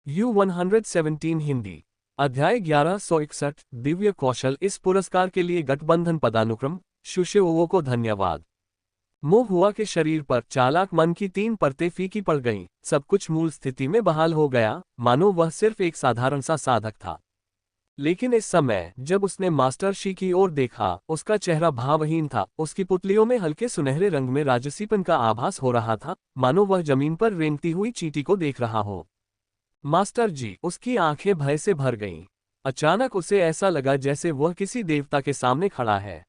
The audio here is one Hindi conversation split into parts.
U117 हिंदी अध्याय 1161 दिव्य कौशल। इस पुरस्कार के लिए गठबंधन पदानुक्रम। शुशेओवो को धन्यवाद। मोह हुआ के शरीर पर चालाक मन की 3 परतें फीकी पड़ गईं। सब कुछ मूल स्थिति में बहाल हो गया, मानो वह सिर्फ एक साधारण सा साधक था। लेकिन इस समय जब उसने मास्टर शी की ओर देखा, उसका चेहरा भावहीन था। उसकी पुतलियों में हल्के सुनहरे रंग में राजसीपन का आभास हो रहा था, मानो वह जमीन पर रेंगती हुई चींटी को देख रहा हो। मास्टर जी, उसकी आंखें भय से भर गईं। अचानक उसे ऐसा लगा जैसे वह किसी देवता के सामने खड़ा है।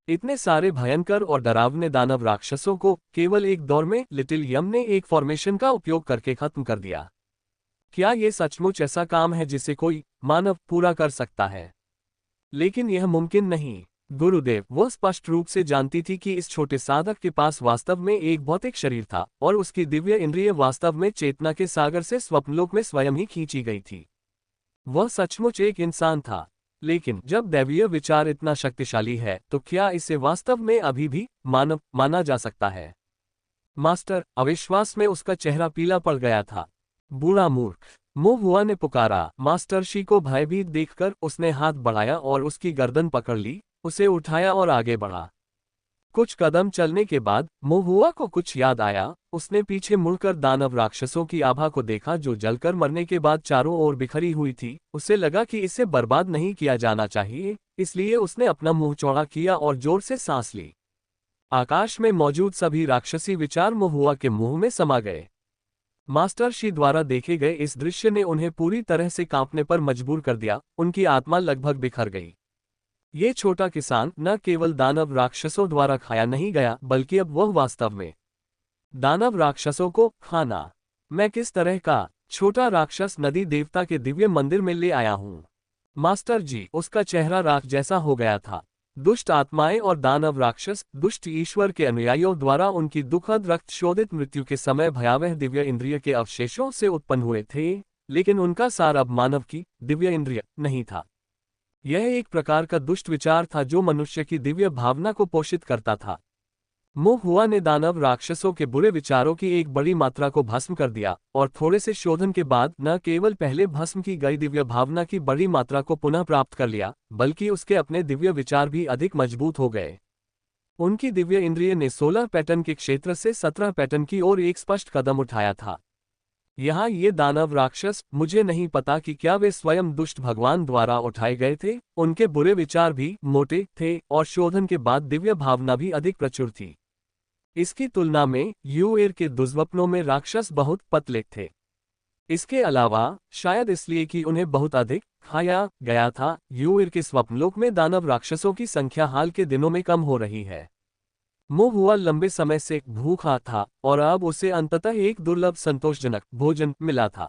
इतने सारे भयंकर और डरावने दानव राक्षसों को केवल एक दौर में लिटिल यम ने एक फॉर्मेशन का उपयोग करके खत्म कर दिया। क्या ये सचमुच ऐसा काम है जिसे कोई मानव पूरा कर सकता है? लेकिन यह मुमकिन नहीं। गुरुदेव, वह स्पष्ट रूप से जानती थी कि इस छोटे साधक के पास वास्तव में एक भौतिक शरीर था और उसकी दिव्य इंद्रिय वास्तव में चेतना के सागर से स्वप्नलोक में स्वयं ही खींची गई थी। वह सचमुच एक इंसान था। लेकिन जब दैवीय विचार इतना शक्तिशाली है, तो क्या इसे वास्तव में अभी भी मानव माना जा सकता है? मास्टर, अविश्वास में उसका चेहरा पीला पड़ गया था। बूढ़ा मूर्ख, मोह हुआ ने पुकारा। मास्टर शी को भयभीत देखकर उसने हाथ बढ़ाया और उसकी गर्दन पकड़ ली, उसे उठाया और आगे बढ़ा। कुछ कदम चलने के बाद मोहुआ को कुछ याद आया। उसने पीछे मुड़कर दानव राक्षसों की आभा को देखा जो जलकर मरने के बाद चारों ओर बिखरी हुई थी। उसे लगा कि इसे बर्बाद नहीं किया जाना चाहिए, इसलिए उसने अपना मुंह चौड़ा किया और जोर से सांस ली। आकाश में मौजूद सभी राक्षसी विचार मोहुआ के मुंह में समा गए। मास्टर शी द्वारा देखे गए इस दृश्य ने उन्हें पूरी तरह से कांपने पर मजबूर कर दिया। उनकी आत्मा लगभग बिखर गई। ये छोटा किसान न केवल दानव राक्षसों द्वारा खाया नहीं गया, बल्कि अब वह वास्तव में दानव राक्षसों को खाना। मैं किस तरह का छोटा राक्षस नदी देवता के दिव्य मंदिर में ले आया हूं? मास्टर जी, उसका चेहरा राख जैसा हो गया था। दुष्ट आत्माएं और दानव राक्षस दुष्ट ईश्वर के अनुयायियों द्वारा उनकी दुखद रक्त शोधित मृत्यु के समय भयावह दिव्य इंद्रिय के अवशेषों से उत्पन्न हुए थे, लेकिन उनका सार अब मानव की दिव्य इंद्रिय नहीं था। यह एक प्रकार का दुष्ट विचार था जो मनुष्य की दिव्य भावना को पोषित करता था। मोह हुआ ने दानव राक्षसों के बुरे विचारों की एक बड़ी मात्रा को भस्म कर दिया और थोड़े से शोधन के बाद न केवल पहले भस्म की गई दिव्य भावना की बड़ी मात्रा को पुनः प्राप्त कर लिया, बल्कि उसके अपने दिव्य विचार भी अधिक मजबूत हो गए। उनकी दिव्य इंद्रिय ने 16 पैटर्न के क्षेत्र से 17 पैटर्न की ओर एक स्पष्ट कदम उठाया था। यहाँ ये दानव राक्षस, मुझे नहीं पता कि क्या वे स्वयं दुष्ट भगवान द्वारा उठाए गए थे। उनके बुरे विचार भी मोटे थे और शोधन के बाद दिव्य भावना भी अधिक प्रचुर थी। इसकी तुलना में यूएर के दुष्स्वप्नों में राक्षस बहुत पतले थे। इसके अलावा शायद इसलिए कि उन्हें बहुत अधिक खाया गया था, यूएर के स्वप्नलोक में दानव राक्षसों की संख्या हाल के दिनों में कम हो रही है। मोह हुआ लंबे समय से भूखा था और अब उसे अंततः एक दुर्लभ संतोषजनक भोजन मिला था।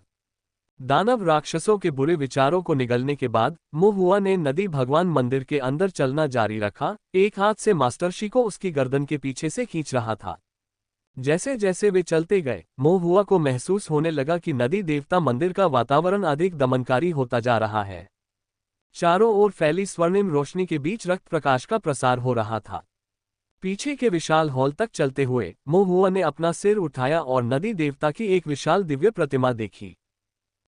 दानव राक्षसों के बुरे विचारों को निगलने के बाद मोह हुआ ने नदी भगवान मंदिर के अंदर चलना जारी रखा। एक हाथ से मास्टर शी को उसकी गर्दन के पीछे से खींच रहा था। जैसे जैसे वे चलते गए, मोह हुआ को महसूस होने लगा कि नदी देवता मंदिर का वातावरण अधिक दमनकारी होता जा रहा है। चारों ओर फैली स्वर्णिम रोशनी के बीच रक्त प्रकाश का प्रसार हो रहा था। पीछे के विशाल हॉल तक चलते हुए मोह हुआ ने अपना सिर उठाया और नदी देवता की एक विशाल दिव्य प्रतिमा देखी।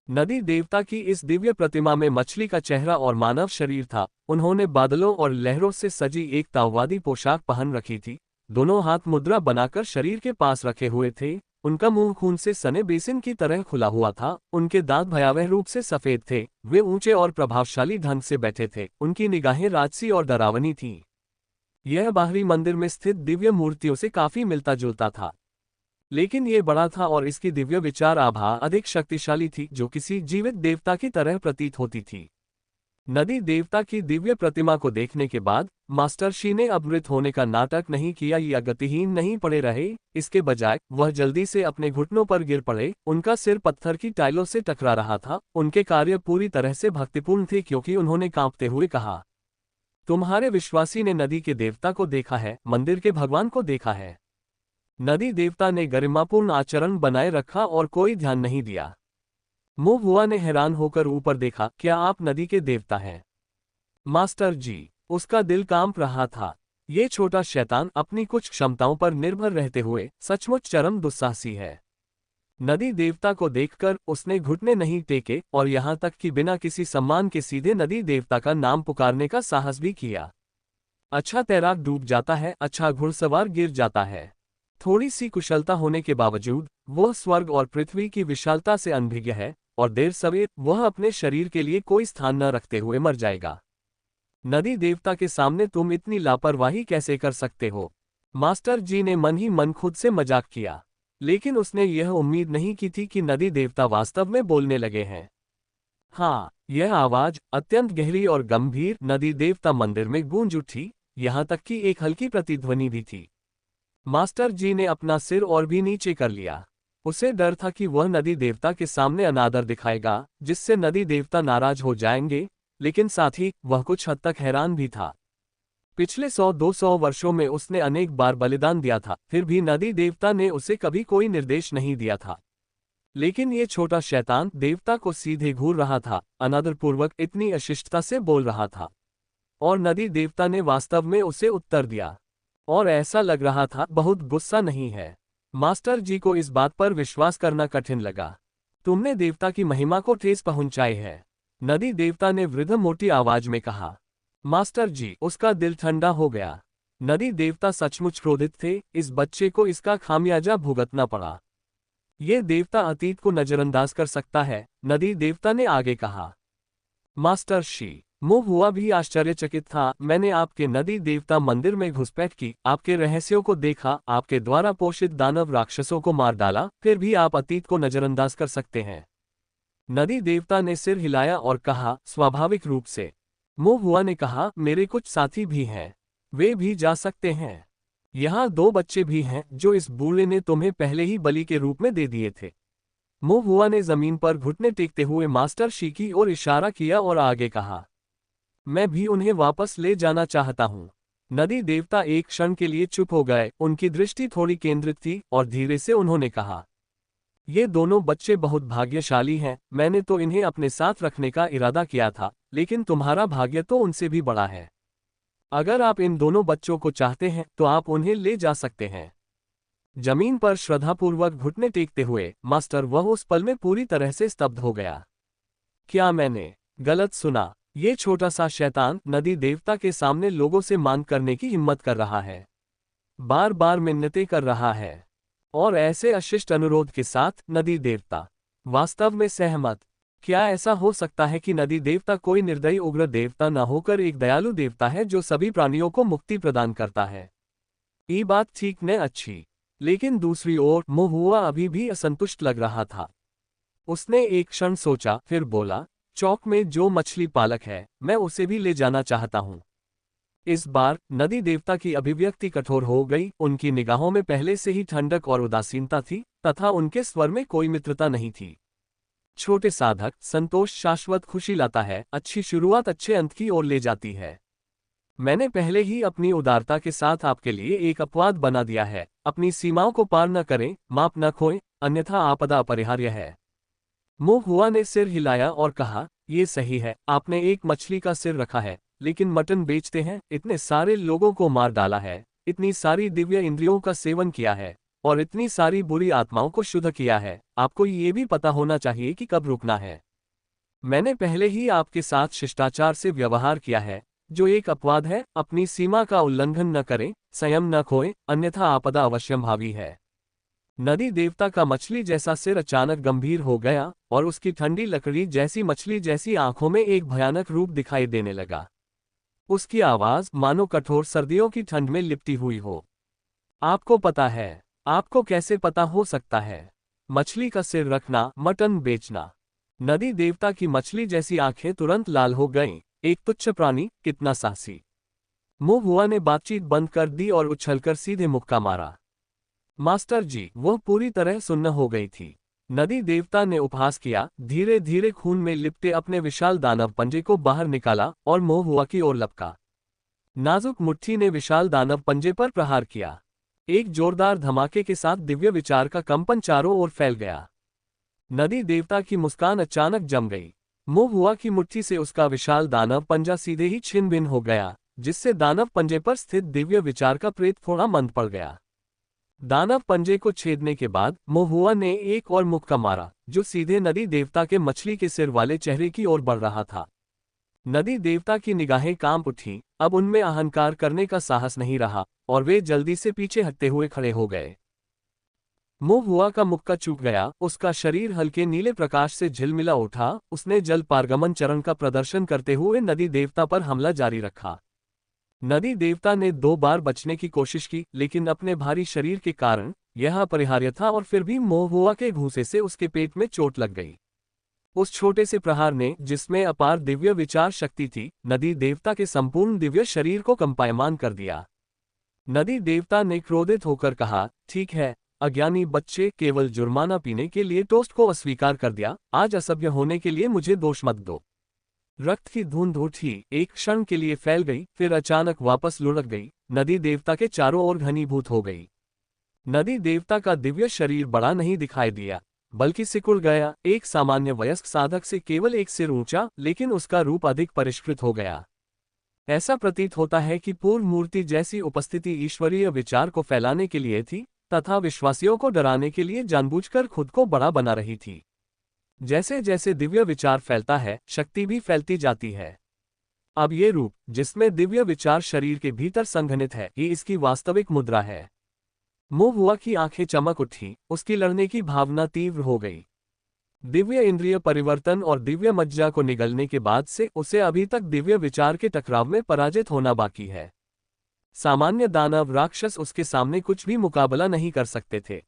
नदी देवता की इस दिव्य प्रतिमा में मछली का चेहरा और मानव शरीर था। उन्होंने बादलों और लहरों से सजी एक ताओवादी पोशाक पहन रखी थी। दोनों हाथ मुद्रा बनाकर शरीर के पास रखे हुए थे। उनका मुंह खून से सने बेसिन की तरह खुला हुआ था। उनके दांत भयावह रूप से सफेद थे। वे ऊंचे और प्रभावशाली ढंग से बैठे थे। उनकी निगाहें राजसी और डरावनी थीं। यह बाहरी मंदिर में स्थित दिव्य मूर्तियों से काफी मिलता जुलता था, लेकिन यह बड़ा था और इसकी दिव्य विचार आभा अधिक शक्तिशाली थी, जो किसी जीवित देवता की तरह प्रतीत होती थी। नदी देवता की दिव्य प्रतिमा को देखने के बाद मास्टर शी ने अब मृत होने का नाटक नहीं किया या गतिहीन नहीं पड़े रहे। इसके बजाय वह जल्दी से अपने घुटनों पर गिर पड़े। उनका सिर पत्थर की टाइलों से टकरा रहा था। उनके कार्य पूरी तरह से भक्तिपूर्ण थे, क्योंकि उन्होंने कांपते हुए कहा, तुम्हारे विश्वासी ने नदी के देवता को देखा है, मंदिर के भगवान को देखा है। नदी देवता ने गरिमापूर्ण आचरण बनाए रखा और कोई ध्यान नहीं दिया। मोह हुआ ने हैरान होकर ऊपर देखा, क्या आप नदी के देवता हैं? मास्टर जी, उसका दिल कांप रहा था। ये छोटा शैतान अपनी कुछ क्षमताओं पर निर्भर रहते हुए सचमुच चरम दुस्साहसी है। नदी देवता को देखकर उसने घुटने नहीं टेके और यहाँ तक कि बिना किसी सम्मान के सीधे नदी देवता का नाम पुकारने का साहस भी किया। अच्छा तैराक डूब जाता है, अच्छा घुड़सवार गिर जाता है। थोड़ी सी कुशलता होने के बावजूद वह स्वर्ग और पृथ्वी की विशालता से अनभिज्ञ है और देर सवेर वह अपने शरीर के लिए कोई स्थान न रखते हुए मर जाएगा। नदी देवता के सामने तुम इतनी लापरवाही कैसे कर सकते हो? मास्टर जी ने मन ही मन खुद से मजाक किया, लेकिन उसने यह उम्मीद नहीं की थी कि नदी देवता वास्तव में बोलने लगे हैं। हाँ, यह आवाज अत्यंत गहरी और गंभीर नदी देवता मंदिर में गूंज उठी, यहाँ तक कि एक हल्की प्रतिध्वनि भी थी। मास्टर जी ने अपना सिर और भी नीचे कर लिया। उसे डर था कि वह नदी देवता के सामने अनादर दिखाएगा, जिससे नदी देवता नाराज हो जाएंगे, लेकिन साथ ही वह कुछ हद तक हैरान भी था। पिछले 100-200 वर्षों में उसने अनेक बार बलिदान दिया था, फिर भी नदी देवता ने उसे कभी कोई निर्देश नहीं दिया था। लेकिन ये छोटा शैतान देवता को सीधे घूर रहा था, अनादरपूर्वक इतनी अशिष्टता से बोल रहा था। और नदी देवता ने वास्तव में उसे उत्तर दिया, और ऐसा लग रहा था बहुत गुस्सा नहीं है। मास्टर जी को इस बात पर विश्वास करना कठिन लगा। तुमने देवता की महिमा को ठेस पहुंचाई है, नदी देवता ने वृद्ध मोटी आवाज में कहा। मास्टर जी, उसका दिल ठंडा हो गया। नदी देवता सचमुच क्रोधित थे, इस बच्चे को इसका खामियाजा भुगतना पड़ा। ये देवता अतीत को नजरअंदाज कर सकता है, नदी देवता ने आगे कहा। मास्टर शी, मुंह हुआ भी आश्चर्यचकित था। मैंने आपके नदी देवता मंदिर में घुसपैठ की, आपके रहस्यों को देखा, आपके द्वारा पोषित दानव राक्षसों को मार डाला, फिर भी आप अतीत को नजरअंदाज कर सकते हैं। नदी देवता ने सिर हिलाया और कहा, स्वाभाविक रूप से। मुंह हुआ ने कहा, मेरे कुछ साथी भी हैं, वे भी जा सकते हैं। यहाँ 2 बच्चे भी हैं जो इस बूढ़े ने तुम्हें पहले ही बलि के रूप में दे दिए थे। मुंह हुआ ने जमीन पर घुटने टेकते हुए मास्टर शी की ओर इशारा किया और आगे कहा, मैं भी उन्हें वापस ले जाना चाहता हूँ। नदी देवता एक क्षण के लिए चुप हो गए, उनकी दृष्टि थोड़ी केंद्रित थी और धीरे से उन्होंने कहा, ये दोनों बच्चे बहुत भाग्यशाली हैं, मैंने तो इन्हें अपने साथ रखने का इरादा किया था, लेकिन तुम्हारा भाग्य तो उनसे भी बड़ा है। अगर आप इन दोनों बच्चों को चाहते हैं तो आप उन्हें ले जा सकते हैं। जमीन पर श्रद्धापूर्वक घुटने टेकते हुए मास्टर वह उस पल में पूरी तरह से स्तब्ध हो गया। क्या मैंने गलत सुना? ये छोटा सा शैतान नदी देवता के सामने लोगों से मांग करने की हिम्मत कर रहा है, बार बार मिन्नतें कर रहा है, और ऐसे अशिष्ट अनुरोध के साथ नदी देवता वास्तव में सहमत। क्या ऐसा हो सकता है कि नदी देवता कोई निर्दयी उग्र देवता न होकर एक दयालु देवता है जो सभी प्राणियों को मुक्ति प्रदान करता है? ये बात ठीक न अच्छी, लेकिन दूसरी ओर मुंह हुआ अभी भी असंतुष्ट लग रहा था। उसने एक क्षण सोचा, फिर बोला, चौक में जो मछली पालक है, मैं उसे भी ले जाना चाहता हूँ। इस बार नदी देवता की अभिव्यक्ति कठोर हो गई, उनकी निगाहों में पहले से ही ठंडक और उदासीनता थी तथा उनके स्वर में कोई मित्रता नहीं थी। छोटे साधक, संतोष शाश्वत खुशी लाता है, अच्छी शुरुआत अच्छे अंत की ओर ले जाती है। मैंने पहले ही अपनी उदारता के साथ आपके लिए एक अपवाद बना दिया है, अपनी सीमाओं को पार न करें, माप न खोएं, अन्यथा आपदा अपरिहार्य है। मुंह हुआ ने सिर हिलाया और कहा, ये सही है, आपने एक मछली का सिर रखा है, लेकिन मटन बेचते हैं, इतने सारे लोगों को मार डाला है, इतनी सारी दिव्य इंद्रियों का सेवन किया है, और इतनी सारी बुरी आत्माओं को शुद्ध किया है, आपको ये भी पता होना चाहिए कि कब रुकना है। मैंने पहले ही आपके साथ शिष्टाचार से व्यवहार किया है, जो एक अपवाद है, अपनी सीमा का उल्लंघन न करें, संयम न खोएं, अन्यथा आपदा अवश्यंभावी है। नदी देवता का मछली जैसा सिर अचानक गंभीर हो गया और उसकी ठंडी लकड़ी जैसी मछली जैसी आंखों में एक भयानक रूप दिखाई देने लगा। उसकी आवाज मानो कठोर सर्दियों की ठंड में लिपटी हुई हो। आपको पता है? आपको कैसे पता हो सकता है? मछली का सिर रखना, मटन बेचना। नदी देवता की मछली जैसी आंखें तुरंत लाल हो गईं। एक तुच्छ प्राणी, कितना साहसी। मुंह हुआ ने बातचीत बंद कर दी और उछलकर सीधे मुक्का मारा। मास्टर जी, वह पूरी तरह सुन्न हो गई थी। नदी देवता ने उपहास किया, धीरे धीरे खून में लिपटे अपने विशाल दानव पंजे को बाहर निकाला और मुंह हुआ की ओर लपका। नाजुक मुट्ठी ने विशाल दानव पंजे पर प्रहार किया। एक जोरदार धमाके के साथ दिव्य विचार का कंपन चारों ओर फैल गया। नदी देवता की मुस्कान अचानक जम गई। मुंह हुआ की मुट्ठी से उसका विशाल दानव पंजा सीधे ही छिन्न भिन्न हो गया, जिससे दानव पंजे पर स्थित दिव्य विचार का प्रेत थोड़ा मंद पड़ गया। दानव पंजे को छेदने के बाद मोहुआ ने एक और मुक्का मारा, जो सीधे नदी देवता के मछली के सिर वाले चेहरे की ओर बढ़ रहा था। नदी देवता की निगाहें कांप उठीं, अब उनमें अहंकार करने का साहस नहीं रहा, और वे जल्दी से पीछे हटते हुए खड़े हो गए। मोहुआ का मुक्का चूक गया, उसका शरीर हल्के नीले प्रकाश से झिलमिला उठा। उसने जल पारगमन चरण का प्रदर्शन करते हुए नदी देवता पर हमला जारी रखा। नदी देवता ने 2 बार बचने की कोशिश की, लेकिन अपने भारी शरीर के कारण यह अपरिहार्य था, और फिर भी मोहुआ के घूंसे से उसके पेट में चोट लग गई। उस छोटे से प्रहार ने, जिसमें अपार दिव्य विचार शक्ति थी, नदी देवता के संपूर्ण दिव्य शरीर को कंपायमान कर दिया। नदी देवता ने क्रोधित होकर कहा, ठीक है अज्ञानी बच्चे, केवल जुर्माना पीने के लिए टोस्ट को अस्वीकार कर दिया, आज असभ्य होने के लिए मुझे दोष मत दो। रक्त की धुंध उठी, एक क्षण के लिए फैल गई, फिर अचानक वापस लुढ़क गई, नदी देवता के चारों ओर घनीभूत हो गई। नदी देवता का दिव्य शरीर बड़ा नहीं दिखाई दिया, बल्कि सिकुड़ गया, एक सामान्य वयस्क साधक से केवल 1 सिर ऊंचा, लेकिन उसका रूप अधिक परिष्कृत हो गया। ऐसा प्रतीत होता है कि पूर्ण मूर्ति जैसी उपस्थिति ईश्वरीय विचार को फैलाने के लिए थी, तथा विश्वासियों को डराने के लिए जानबूझकर खुद को बड़ा बना रही थी। जैसे जैसे दिव्य विचार फैलता है, शक्ति भी फैलती जाती है। अब ये रूप, जिसमें दिव्य विचार शरीर के भीतर संघनित है, ये इसकी वास्तविक मुद्रा है। मोहुआ की आंखें चमक उठी, उसकी लड़ने की भावना तीव्र हो गई। दिव्य इंद्रिय परिवर्तन और दिव्य मज्जा को निगलने के बाद से उसे अभी तक दिव्य विचार के टकराव में पराजित होना बाकी है। सामान्य दानव राक्षस उसके सामने कुछ भी मुकाबला नहीं कर सकते थे।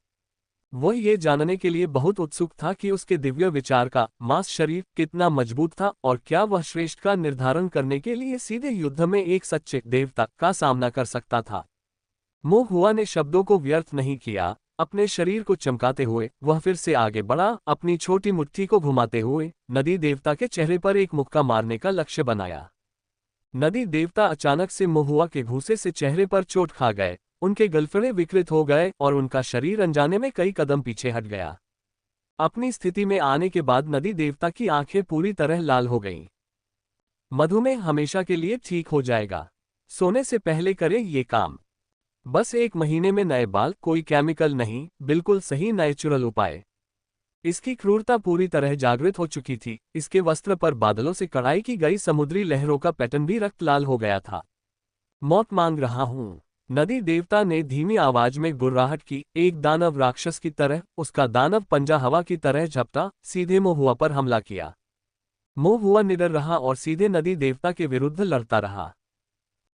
वह ये जानने के लिए बहुत उत्सुक था कि उसके दिव्य विचार का मांस शरीर कितना मजबूत था, और क्या वह श्रेष्ठ का निर्धारण करने के लिए सीधे युद्ध में एक सच्चे देवता का सामना कर सकता था। मोहुआ ने शब्दों को व्यर्थ नहीं किया। अपने शरीर को चमकाते हुए वह फिर से आगे बढ़ा, अपनी छोटी मुट्ठी को घुमाते हुए नदी देवता के चेहरे पर एक मुक्का मारने का लक्ष्य बनाया। नदी देवता अचानक से मोहुआ के घूंसे से चेहरे पर चोट खा गए, उनके गलफड़े विकृत हो गए और उनका शरीर अनजाने में कई कदम पीछे हट गया। अपनी स्थिति में आने के बाद नदी देवता की आंखें पूरी तरह लाल हो गईं। मधुमेह हमेशा के लिए ठीक हो जाएगा। सोने से पहले करें ये काम। बस 1 महीने में नए बाल, कोई केमिकल नहीं, बिल्कुल सही नेचुरल उपाय। इसकी क्रूरता पूरी तरह जागृत हो चुकी थी। इसके वस्त्र पर बादलों से कढ़ाई की गई समुद्री लहरों का पैटर्न भी रक्त लाल हो गया था। मौत मांग रहा हूं, नदी देवता ने धीमी आवाज में गुर्राहट की। एक दानव राक्षस की तरह उसका दानव पंजा हवा की तरह झपटा, सीधे मोहुआ पर हमला किया। मोहुआ निडर रहा और सीधे नदी देवता के विरुद्ध लड़ता रहा।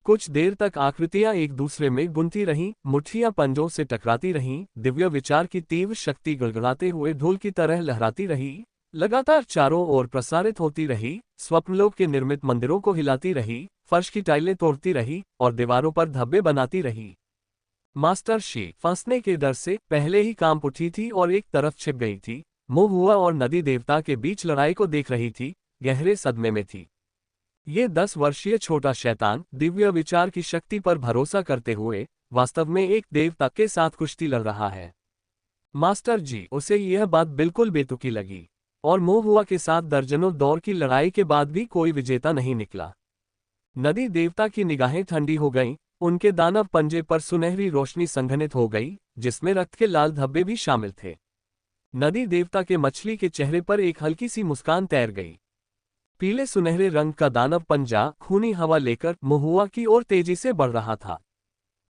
कुछ देर तक आकृतियां एक दूसरे में गुंथी रहीं, मुट्ठियां पंजों से टकराती रहीं, दिव्य विचार की तीव्र शक्ति गड़गड़ाते हुए धूल की तरह लहराती रही, लगातार चारों ओर प्रसारित होती रही, स्वप्नलोक के निर्मित मंदिरों को हिलाती रही, फर्श की टाइलें तोड़ती रही और दीवारों पर धब्बे बनाती रही। मास्टर शी फंसने के डर से पहले ही कांप उठी थी और एक तरफ छिप गई थी। मोहुआ और नदी देवता के बीच लड़ाई को देख रही थी, गहरे सदमे में थी। ये 10 वर्षीय छोटा शैतान दिव्य विचार की शक्ति पर भरोसा करते हुए वास्तव में एक देवता के साथ कुश्ती लड़ रहा है। मास्टर जी, उसे यह बात बिल्कुल बेतुकी लगी, और मोहुआ के साथ दर्जनों दौर की लड़ाई के बाद भी कोई विजेता नहीं निकला। नदी देवता की निगाहें ठंडी हो गईं, उनके दानव पंजे पर सुनहरी रोशनी संघनित हो गई, जिसमें रक्त के लाल धब्बे भी शामिल थे। नदी देवता के मछली के चेहरे पर एक हल्की सी मुस्कान तैर गई। पीले सुनहरे रंग का दानव पंजा खूनी हवा लेकर मोहुआ की ओर तेजी से बढ़ रहा था।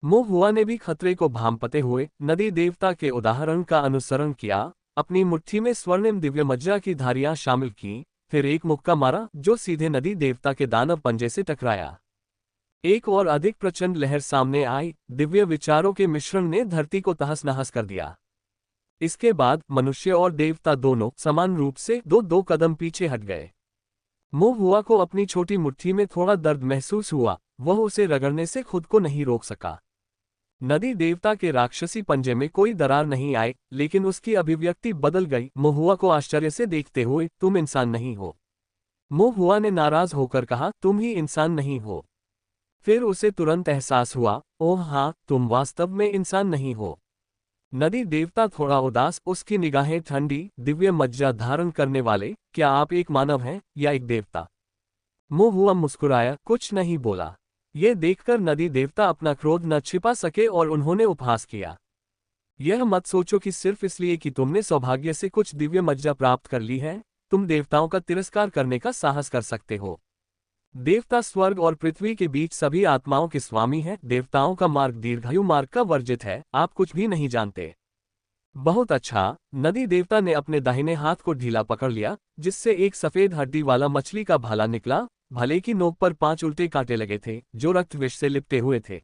मोहुआ ने भी खतरे को भांपते हुए नदी देवता के उदाहरण का अनुसरण किया, अपनी मुट्ठी में स्वर्णिम दिव्य मज्जा की धारियां शामिल की, फिर एक मुक्का मारा जो सीधे नदी देवता के दानव पंजे से टकराया। एक और अधिक प्रचंड लहर सामने आई, दिव्य विचारों के मिश्रण ने धरती को तहस नहस कर दिया। इसके बाद मनुष्य और देवता दोनों समान रूप से 2-2 कदम पीछे हट गए। मोहुआ को अपनी छोटी मुट्ठी में थोड़ा दर्द महसूस हुआ, वह उसे रगड़ने से खुद को नहीं रोक सका। नदी देवता के राक्षसी पंजे में कोई दरार नहीं आई, लेकिन उसकी अभिव्यक्ति बदल गई। मोहुआ को आश्चर्य से देखते हुए, तुम इंसान नहीं हो। मोहुआ ने नाराज होकर कहा, तुम ही इंसान नहीं हो। फिर उसे तुरंत एहसास हुआ, ओह हाँ, तुम वास्तव में इंसान नहीं हो। नदी देवता थोड़ा उदास, उसकी निगाहें ठंडी, दिव्य मज्जा धारण करने वाले, क्या आप एक मानव हैं या एक देवता? मोहुआ मुस्कुराया, कुछ नहीं बोला। ये देखकर नदी देवता अपना क्रोध न छिपा सके और उन्होंने उपहास किया। यह मत सोचो कि सिर्फ इसलिए कि तुमने सौभाग्य से कुछ दिव्य मज्जा प्राप्त कर ली है, तुम देवताओं का तिरस्कार करने का साहस कर सकते हो। देवता स्वर्ग और पृथ्वी के बीच सभी आत्माओं के स्वामी हैं। देवताओं का मार्ग दीर्घायु मार्ग का वर्जित है, आप कुछ भी नहीं जानते। बहुत अच्छा। नदी देवता ने अपने दाहिने हाथ को ढीला पकड़ लिया, जिससे एक सफेद हड्डी वाला मछली का भाला निकला। भाले की नोक पर 5 उल्टे कांटे लगे थे, जो रक्त विष से लिपटे हुए थे।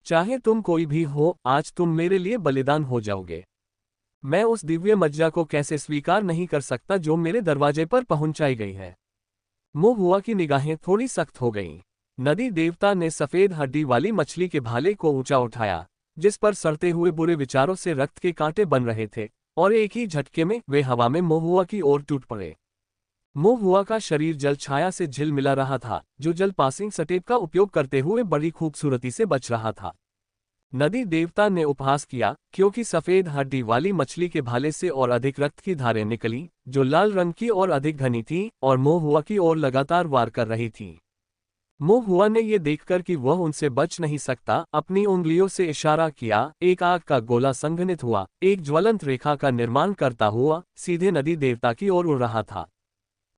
चाहे तुम कोई भी हो, आज तुम मेरे लिए बलिदान हो जाओगे। मैं उस दिव्य मज्जा को कैसे स्वीकार नहीं कर सकता जो मेरे दरवाजे पर पहुंचाई गई है। मोह हुआ की निगाहें थोड़ी सख्त हो गईं। नदी देवता ने सफेद हड्डी वाली मछली के भाले को ऊंचा उठाया, जिस पर सड़ते हुए बुरे विचारों से रक्त के कांटे बन रहे थे, और एक ही झटके में वे हवा में मोहुआ की ओर टूट पड़े। मोहुआ का शरीर जल छाया से झिलमिला रहा था, जो जल पासिंग स्टेप का उपयोग करते हुए बड़ी खूबसूरती से बच रहा था। नदी देवता ने उपहास किया, क्योंकि सफेद हड्डी वाली मछली के भाले से और अधिक रक्त की धारें निकली, जो लाल रंग की और अधिक घनी थी और मोहुआ की ओर लगातार वार कर रही थी। मोहुआ ने यह देखकर कि वह उनसे बच नहीं सकता, अपनी उंगलियों से इशारा किया। एक आग का गोला संघनित हुआ, एक ज्वलंत रेखा का निर्माण करता हुआ सीधे नदी देवता की ओर उड़ रहा था।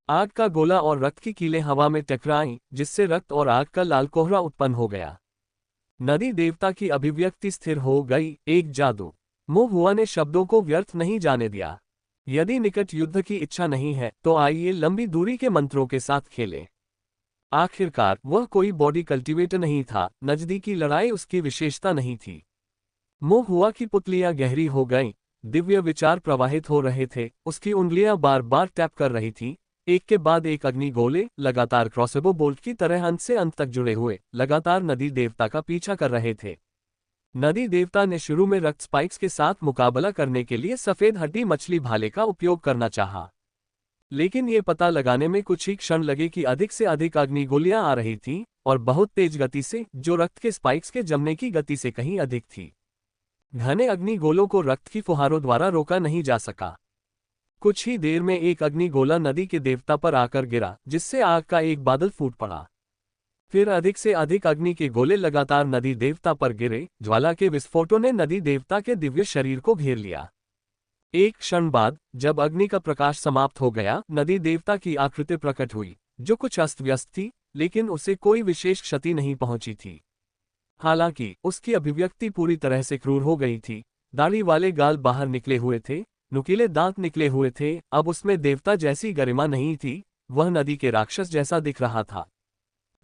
आग का गोला और रक्त की कीलें हवा में टकराईं, जिससे रक्त और आग का लाल कोहरा उत्पन्न हो गया। नदी देवता की अभिव्यक्ति स्थिर हो गई, एक जादू। मोहुआ ने शब्दों को व्यर्थ नहीं जाने दिया। यदि निकट युद्ध की इच्छा नहीं है, तो आइए लंबी दूरी के मंत्रों के साथ खेलें। आखिरकार वह कोई बॉडी कल्टीवेटर नहीं था, नजदीकी लड़ाई उसकी विशेषता नहीं थी। मोहुआ की पुतलियां गहरी हो गईं, दिव्य विचार प्रवाहित हो रहे थे, उसकी उंगलियां बार बार टैप कर रही थीं। एक के बाद एक अग्नि गोले लगातार क्रॉसबो बोल्ट की तरह अंत से अंत तक जुड़े हुए लगातार नदी देवता का पीछा कर रहे थे। नदी देवता ने शुरू में रक्त स्पाइक्स के साथ मुकाबला करने के लिए सफेद हड्डी मछली भाले का उपयोग करना चाहा, लेकिन ये पता लगाने में कुछ ही क्षण लगे कि अधिक से अधिक अग्नि गोलियां आ रही थीं, और बहुत तेज गति से, जो रक्त के स्पाइक्स के जमने की गति से कहीं अधिक थी। घने अग्नि गोलों को रक्त की फुहारों द्वारा रोका नहीं जा सका। कुछ ही देर में एक अग्नि गोला नदी के देवता पर आकर गिरा, जिससे आग का एक बादल फूट पड़ा। फिर अधिक से अधिक अग्नि के गोले लगातार नदी देवता पर गिरे। ज्वाला के विस्फोटों ने नदी देवता के दिव्य शरीर को घेर लिया। एक क्षण बाद, जब अग्नि का प्रकाश समाप्त हो गया, नदी देवता की आकृति प्रकट हुई, जो कुछ अस्त व्यस्त थी, लेकिन उसे कोई विशेष क्षति नहीं पहुंची थी। हालांकि उसकी अभिव्यक्ति पूरी तरह से क्रूर हो गई थी। दाढ़ी वाले गाल बाहर निकले हुए थे, नुकीले दांत निकले हुए थे। अब उसमें देवता जैसी गरिमा नहीं थी, वह नदी के राक्षस जैसा दिख रहा था।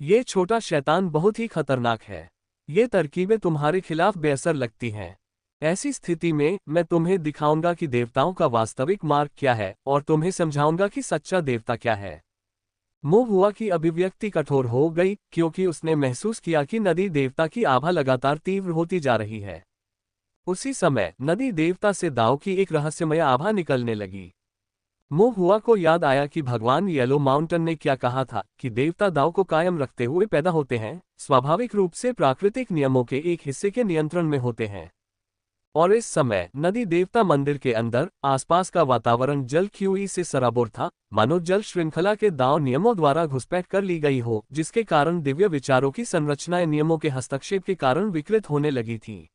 ये छोटा शैतान बहुत ही खतरनाक है। ये तरकीबें तुम्हारे खिलाफ बेअसर लगती हैं। ऐसी स्थिति में मैं तुम्हें दिखाऊंगा कि देवताओं का वास्तविक मार्ग क्या है, और तुम्हें समझाऊंगा कि सच्चा देवता क्या है। मोहुआ की अभिव्यक्ति कठोर हो गई, क्योंकि उसने महसूस किया कि नदी देवता की आभा लगातार तीव्र होती जा रही है। उसी समय नदी देवता से दाव की एक रहस्यमय आभा निकलने लगी। मोहुआ को याद आया कि भगवान येलो माउंटेन ने क्या कहा था कि देवता दाव को कायम रखते हुए पैदा होते हैं, स्वाभाविक रूप से प्राकृतिक नियमों के एक हिस्से के नियंत्रण में होते हैं। और इस समय नदी देवता मंदिर के अंदर आसपास का वातावरण जल क्यूई से सराबोर था, मानो जल श्रृंखला के दाव नियमों द्वारा घुसपैठ कर ली गई हो, जिसके कारण दिव्य विचारों की संरचनाएं नियमों के हस्तक्षेप के कारण विकृत होने लगी थीं।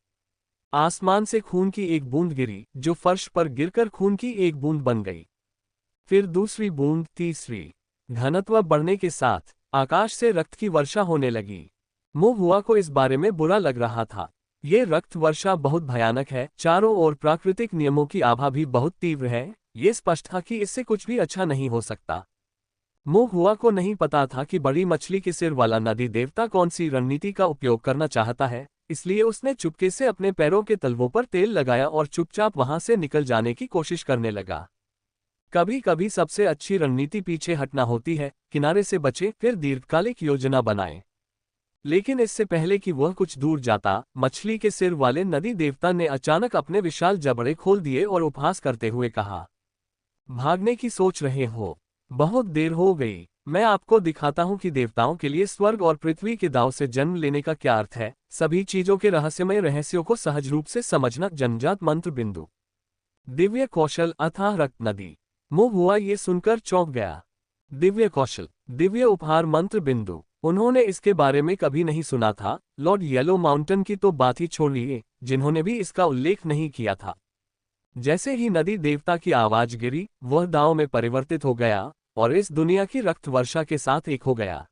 आसमान से खून की एक बूंद गिरी, जो फर्श पर गिरकर खून की एक बूंद बन गई। फिर दूसरी बूंद, तीसरी। घनत्व बढ़ने के साथ आकाश से रक्त की वर्षा होने लगी। मोहुआ को इस बारे में बुरा लग रहा था। ये रक्त वर्षा बहुत भयानक है। चारों ओर प्राकृतिक नियमों की आभा भी बहुत तीव्र है। ये स्पष्ट था कि इससे कुछ भी अच्छा नहीं हो सकता। मोहुआ को नहीं पता था कि बड़ी मछली के सिर वाला नदी देवता कौन सी रणनीति का उपयोग करना चाहता है, इसलिए उसने चुपके से अपने पैरों के तलवों पर तेल लगाया और चुपचाप वहां से निकल जाने की कोशिश करने लगा। कभी कभी सबसे अच्छी रणनीति पीछे हटना होती है, किनारे से बचे, फिर दीर्घकालिक योजना बनाएं। लेकिन इससे पहले कि वह कुछ दूर जाता, मछली के सिर वाले नदी देवता ने अचानक अपने विशाल जबड़े खोल दिए और उपहास करते हुए कहा, भागने की सोच रहे हो? बहुत देर हो गई। मैं आपको दिखाता हूं कि देवताओं के लिए स्वर्ग और पृथ्वी के दांव से जन्म लेने का क्या अर्थ है। सभी चीजों के रहस्यमय रहस्यों को सहज रूप से समझना। जन्मजात मंत्र बिंदु। दिव्य कौशल अथाह रक्त नदी। मोहुआ ये सुनकर चौंक गया। दिव्य कौशल, दिव्य उपहार मंत्र बिंदु। उन्होंने इसके बारे में कभी नहीं सुना था। लॉर्ड येलो माउंटेन की तो बात ही छोड़िए, जिन्होंने भी इसका उल्लेख नहीं किया था। जैसे ही नदी देवता की आवाज गिरी, वह दांव में परिवर्तित हो गया और इस दुनिया की रक्त वर्षा के साथ एक हो गया।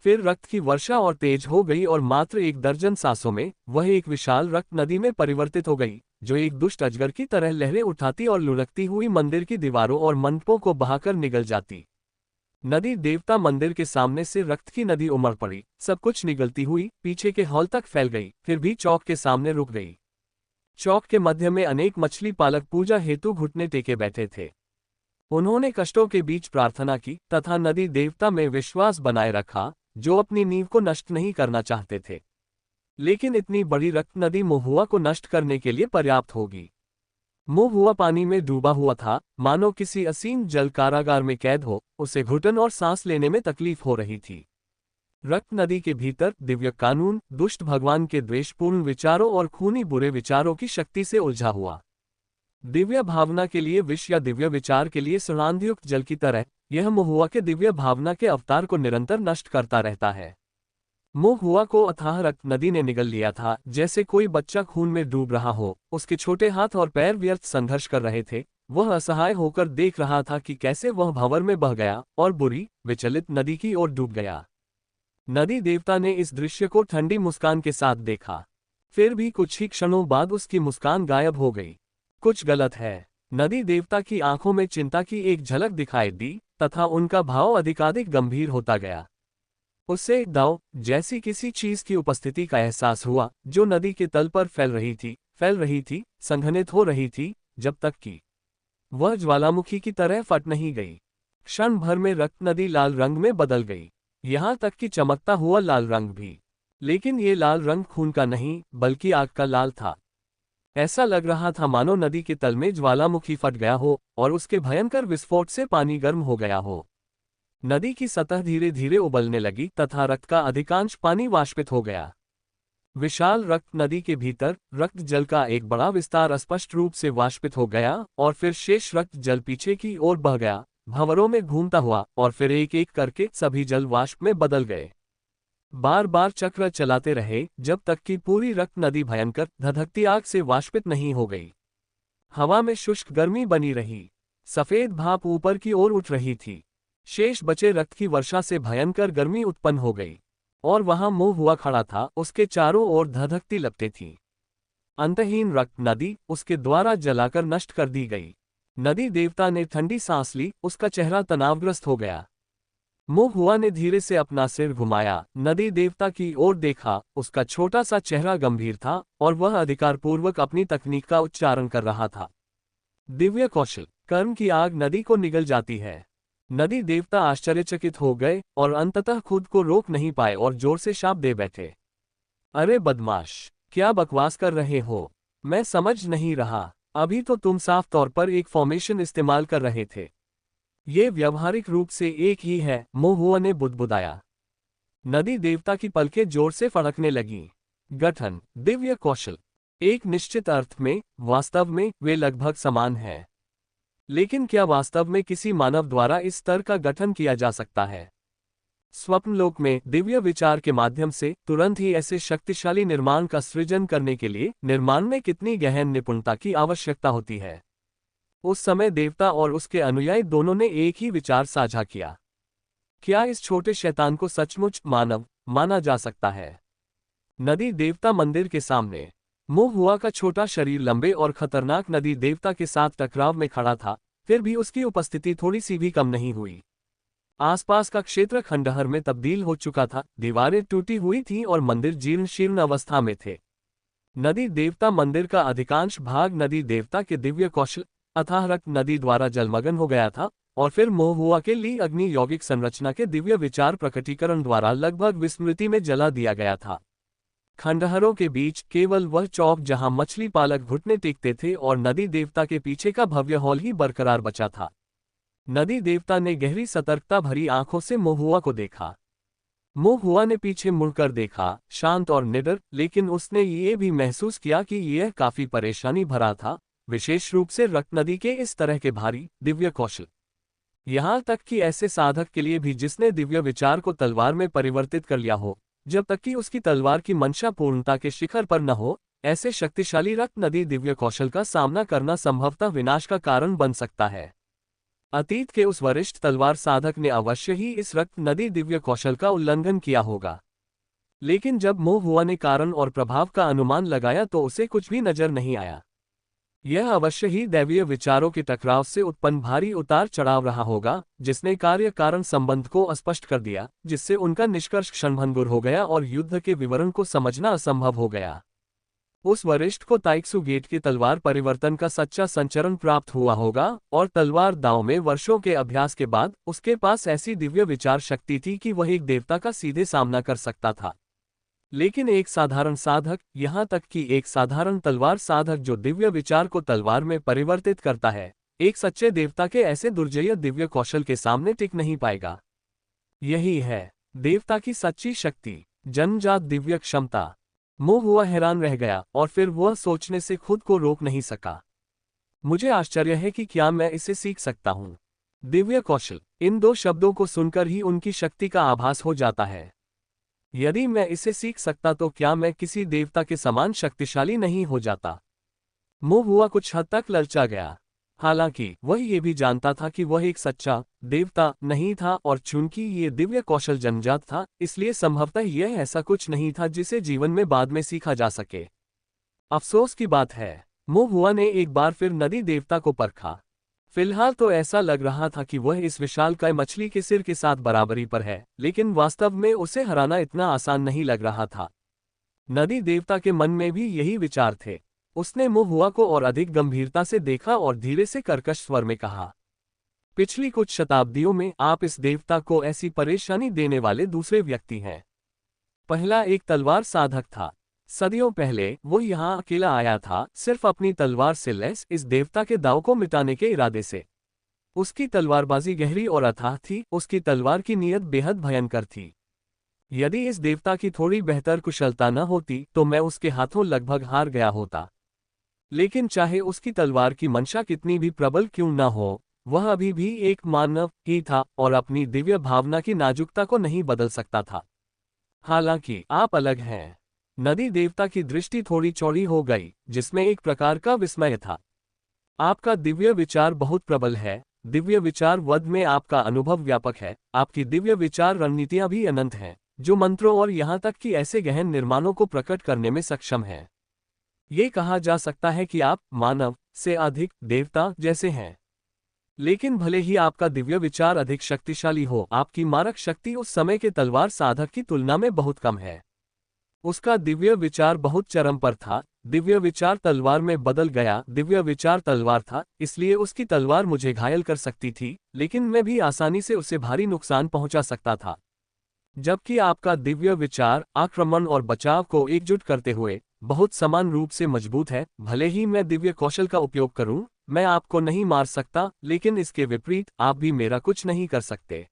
फिर रक्त की वर्षा और तेज हो गई और मात्र 1 दर्जन सांसों में वह एक विशाल रक्त नदी में परिवर्तित हो गई, जो एक दुष्ट अजगर की तरह लहरें उठाती और लुढ़कती हुई मंदिर की दीवारों और मंडपों को बहाकर निगल जाती। नदी देवता मंदिर के सामने से रक्त की नदी उमड़ पड़ी, सब कुछ निगलती हुई पीछे के हॉल तक फैल गई, फिर भी चौक के सामने रुक गई। चौक के मध्य में अनेक मछली पालक पूजा हेतु घुटने टेके बैठे थे। उन्होंने कष्टों के बीच प्रार्थना की तथा नदी देवता में विश्वास बनाए रखा, जो अपनी नींव को नष्ट नहीं करना चाहते थे। लेकिन इतनी बड़ी रक्त नदी महुआ को नष्ट करने के लिए पर्याप्त होगी। महुआ पानी में डूबा हुआ था, मानो किसी असीम जल कारागार में कैद हो, उसे घुटन और सांस लेने में तकलीफ हो रही थी। रक्त नदी के भीतर दिव्य कानून, दुष्ट भगवान के द्वेषपूर्ण विचारों और खूनी बुरे विचारों की शक्ति से उलझा हुआ। दिव्य भावना के लिए विष या दिव्य विचार के लिए सुगंधयुक्त जल की तरह यह महुआ के दिव्य भावना के अवतार को निरंतर नष्ट करता रहता है। महुआ को अथाह रक्त नदी ने निगल लिया था, जैसे कोई बच्चा खून में डूब रहा हो। उसके छोटे हाथ और पैर व्यर्थ संघर्ष कर रहे थे। वह असहाय होकर देख रहा था कि कैसे वह भंवर में बह गया और बुरी, विचलित नदी की ओर डूब गया। नदी देवता ने इस दृश्य को ठंडी मुस्कान के साथ देखा। फिर भी कुछ ही क्षणों बाद उसकी मुस्कान गायब हो गई। कुछ गलत है। नदी देवता की आंखों में चिंता की एक झलक दिखाई दी तथा उनका भाव अधिकाधिक गंभीर होता गया। उससे एक दाव जैसी किसी चीज की उपस्थिति का एहसास हुआ, जो नदी के तल पर फैल रही थी, संघनित हो रही थी, जब तक कि वह ज्वालामुखी की तरह फट नहीं गई। क्षण भर में रक्त नदी लाल रंग में बदल गई, यहाँ तक कि चमकता हुआ लाल रंग भी। लेकिन ये लाल रंग खून का नहीं, बल्कि आग का लाल था। ऐसा लग रहा था मानो नदी के तल में ज्वालामुखी फट गया हो और उसके भयंकर विस्फोट से पानी गर्म हो गया हो। नदी की सतह धीरे धीरे उबलने लगी तथा रक्त का अधिकांश पानी वाष्पित हो गया। विशाल रक्त नदी के भीतर रक्त जल का एक बड़ा विस्तार स्पष्ट रूप से वाष्पित हो गया और फिर शेष रक्त जल पीछे की ओर बह गया, भंवरों में घूमता हुआ, और फिर एक एक करके सभी जल वाष्प में बदल गए। बार बार चक्र चलाते रहे जब तक कि पूरी रक्त नदी भयंकर धधकती आग से वाष्पित नहीं हो गई। हवा में शुष्क गर्मी बनी रही, सफेद भाप ऊपर की ओर उठ रही थी। शेष बचे रक्त की वर्षा से भयंकर गर्मी उत्पन्न हो गई और वहां महुआ खड़ा था, उसके चारों ओर धधकती लपटें थीं। अंतहीन रक्त नदी उसके द्वारा जलाकर नष्ट कर दी गई। नदी देवता ने ठंडी सांस ली, उसका चेहरा तनावग्रस्त हो गया। महुआ ने धीरे से अपना सिर घुमाया, नदी देवता की ओर देखा। उसका छोटा सा चेहरा गंभीर था और वह अधिकारपूर्वक अपनी तकनीक का उच्चारण कर रहा था। दिव्य कौशल, कर्म की आग नदी को निगल जाती है। नदी देवता आश्चर्यचकित हो गए और अंततः खुद को रोक नहीं पाए और जोर से शाप दे बैठे। अरे बदमाश, क्या बकवास कर रहे हो? मैं समझ नहीं रहा। अभी तो तुम साफ तौर पर एक फॉर्मेशन इस्तेमाल कर रहे थे। ये व्यवहारिक रूप से एक ही है, महुआ ने बुदबुदाया। नदी देवता की पलकें जोर से फड़कने लगीं। गठन, दिव्य कौशल, एक निश्चित अर्थ में, वास्तव में वे लगभग समान हैं। लेकिन क्या वास्तव में किसी मानव द्वारा इस स्तर का गठन किया जा सकता है? स्वप्नलोक में दिव्य विचार के माध्यम से तुरंत ही ऐसे शक्तिशाली निर्माण का सृजन करने के लिए निर्माण में कितनी गहन निपुणता की आवश्यकता होती है। उस समय देवता और उसके अनुयायी दोनों ने एक ही विचार साझा किया। क्या इस छोटे शैतान को सचमुच मानव माना जा सकता है? नदी देवता मंदिर के सामने महुआ का छोटा शरीर लंबे और खतरनाक नदी देवता के साथ टकराव में खड़ा था, फिर भी उसकी उपस्थिति थोड़ी सी भी कम नहीं हुई। आसपास का क्षेत्र खंडहर में तब्दील हो चुका था, दीवारें टूटी हुई थीं और मंदिर जीर्ण शीर्ण अवस्था में थे। नदी देवता मंदिर का अधिकांश भाग नदी देवता के दिव्य कौशल अथाह रक्त नदी द्वारा जलमग्न हो गया था और फिर महुआ के लिए अग्नि यौगिक संरचना के दिव्य विचार प्रकटीकरण द्वारा लगभग विस्मृति में जला दिया गया था। खंडहरों के बीच केवल वह चौक जहां मछली पालक घुटने टेकते थे और नदी देवता के पीछे का भव्य हॉल ही बरकरार बचा था। नदी देवता ने गहरी सतर्कता भरी आंखों से महुआ को देखा। महुआ ने पीछे मुड़कर देखा, शांत और निडर, लेकिन उसने ये भी महसूस किया कि यह काफी परेशानी भरा था, विशेष रूप से रक्त नदी के इस तरह के भारी दिव्य कौशल यहाँ तक कि ऐसे साधक के लिए भी जिसने दिव्य विचार को तलवार में परिवर्तित कर लिया हो, जब तक कि उसकी तलवार की मंशा पूर्णता के शिखर पर न हो, ऐसे शक्तिशाली रक्त नदी दिव्य कौशल का सामना करना संभवतः विनाश का कारण बन सकता है। अतीत के उस वरिष्ठ तलवार साधक ने अवश्य ही इस रक्त नदी दिव्य कौशल का उल्लंघन किया होगा, लेकिन जब मोह हुआ ने कारण और प्रभाव का अनुमान लगाया तो उसे कुछ भी नजर नहीं आया। यह अवश्य ही दैवीय विचारों के टकराव से उत्पन्न भारी उतार चढ़ाव रहा होगा, जिसने कार्य कारण संबंध को अस्पष्ट कर दिया, जिससे उनका निष्कर्ष क्षणभंगुर हो गया और युद्ध के विवरण को समझना असंभव हो गया। उस वरिष्ठ को ताइक्सु गेट के तलवार परिवर्तन का सच्चा संचरण प्राप्त हुआ होगा और तलवार दांव में वर्षों के अभ्यास के बाद उसके पास ऐसी दिव्य विचार शक्ति थी कि वह एक देवता का सीधे सामना कर सकता था। लेकिन एक साधारण साधक, यहाँ तक कि एक साधारण तलवार साधक जो दिव्य विचार को तलवार में परिवर्तित करता है, एक सच्चे देवता के ऐसे दुर्जय दिव्य कौशल के सामने टिक नहीं पाएगा। यही है देवता की सच्ची शक्ति, जन्मजात दिव्य क्षमता। मोह हुआ हैरान रह गया और फिर वह सोचने से खुद को रोक नहीं सका। मुझे आश्चर्य है कि क्या मैं इसे सीख सकता हूँ। दिव्य कौशल, इन दो शब्दों को सुनकर ही उनकी शक्ति का आभास हो जाता है। यदि मैं इसे सीख सकता तो क्या मैं किसी देवता के समान शक्तिशाली नहीं हो जाता। मोह हुआ कुछ हद तक ललचा गया। हालांकि वह ये भी जानता था कि वह एक सच्चा देवता नहीं था और चूंकि ये दिव्य कौशल जन्मजात था, इसलिए संभवतः यह ऐसा कुछ नहीं था जिसे जीवन में बाद में सीखा जा सके। अफसोस की बात है, मोह हुआ ने एक बार फिर नदी देवता को परखा। फिलहाल तो ऐसा लग रहा था कि वह इस विशालकाय मछली के सिर के साथ बराबरी पर है, लेकिन वास्तव में उसे हराना इतना आसान नहीं लग रहा था। नदी देवता के मन में भी यही विचार थे। उसने मोह हुआ को और अधिक गंभीरता से देखा और धीरे से कर्कश स्वर में कहा, पिछली कुछ शताब्दियों में आप इस देवता को ऐसी परेशानी देने वाले दूसरे व्यक्ति हैं। पहला एक तलवार साधक था। सदियों पहले वो यहाँ अकेला आया था, सिर्फ अपनी तलवार से लैस इस देवता के दाव को मिटाने के इरादे से। उसकी तलवारबाजी गहरी और अथाह थी, उसकी तलवार की नीयत बेहद भयंकर थी। यदि इस देवता की थोड़ी बेहतर कुशलता न होती तो मैं उसके हाथों लगभग हार गया होता। लेकिन चाहे उसकी तलवार की मंशा कितनी भी प्रबल क्यों न हो, वह अभी भी एक मानव ही था और अपनी दिव्य भावना की नाजुकता को नहीं बदल सकता था। हालांकि आप अलग हैं। नदी देवता की दृष्टि थोड़ी चौड़ी हो गई, जिसमें एक प्रकार का विस्मय था। आपका दिव्य विचार बहुत प्रबल है। दिव्य विचार वध में आपका अनुभव व्यापक है। आपकी दिव्य विचार रणनीतियां भी अनंत हैं, जो मंत्रों और यहाँ तक कि ऐसे गहन निर्माणों को प्रकट करने में सक्षम है। ये कहा जा सकता है कि आप मानव से अधिक देवता जैसे हैं। लेकिन भले ही आपका दिव्य विचार अधिक शक्तिशाली हो, आपकी मारक शक्ति उस समय के तलवार साधक की तुलना में बहुत कम है। उसका दिव्य विचार बहुत चरम पर था। दिव्य विचार तलवार में बदल गया। दिव्य विचार तलवार था, इसलिए उसकी तलवार मुझे घायल कर सकती थी, लेकिन मैं भी आसानी से उसे भारी नुकसान पहुंचा सकता था। जबकि आपका दिव्य विचार आक्रमण और बचाव को एकजुट करते हुए बहुत समान रूप से मजबूत है। भले ही मैं दिव्य कौशल का उपयोग करूं, मैं आपको नहीं मार सकता, लेकिन इसके विपरीत आप भी मेरा कुछ नहीं कर सकते।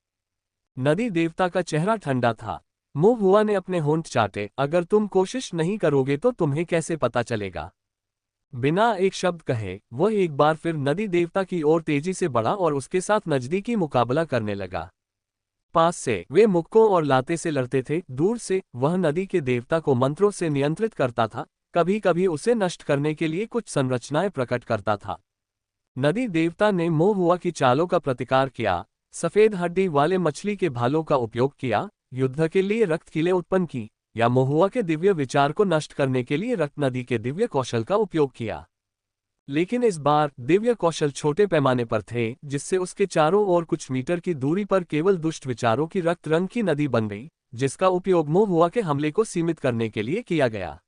नदी देवता का चेहरा ठंडा था। मोह हुआ ने अपने होंठ चाटे, अगर तुम कोशिश नहीं करोगे तो तुम्हें कैसे पता चलेगा। बिना एक शब्द कहे वह एक बार फिर नदी देवता की ओर तेजी से बढ़ा और उसके साथ नजदीकी मुकाबला करने लगा। पास से वे मुक्कों और लाते से लड़ते थे, दूर से वह नदी के देवता को मंत्रों से नियंत्रित करता था, कभी कभी उसे नष्ट करने के लिए कुछ संरचनाएं प्रकट करता था। नदी देवता ने मोह हुआ की चालों का प्रतिकार किया, सफेद हड्डी वाले मछली के भालों का उपयोग किया, युद्ध के लिए रक्त किले उत्पन्न की, या मोह हुआ के दिव्य विचार को नष्ट करने के लिए रक्त नदी के दिव्य कौशल का उपयोग किया। लेकिन इस बार दिव्य कौशल छोटे पैमाने पर थे, जिससे उसके चारों ओर कुछ मीटर की दूरी पर केवल दुष्ट विचारों की रक्त रंग की नदी बन गई, जिसका उपयोग मोह हुआ के हमले को सीमित करने के लिए किया गया।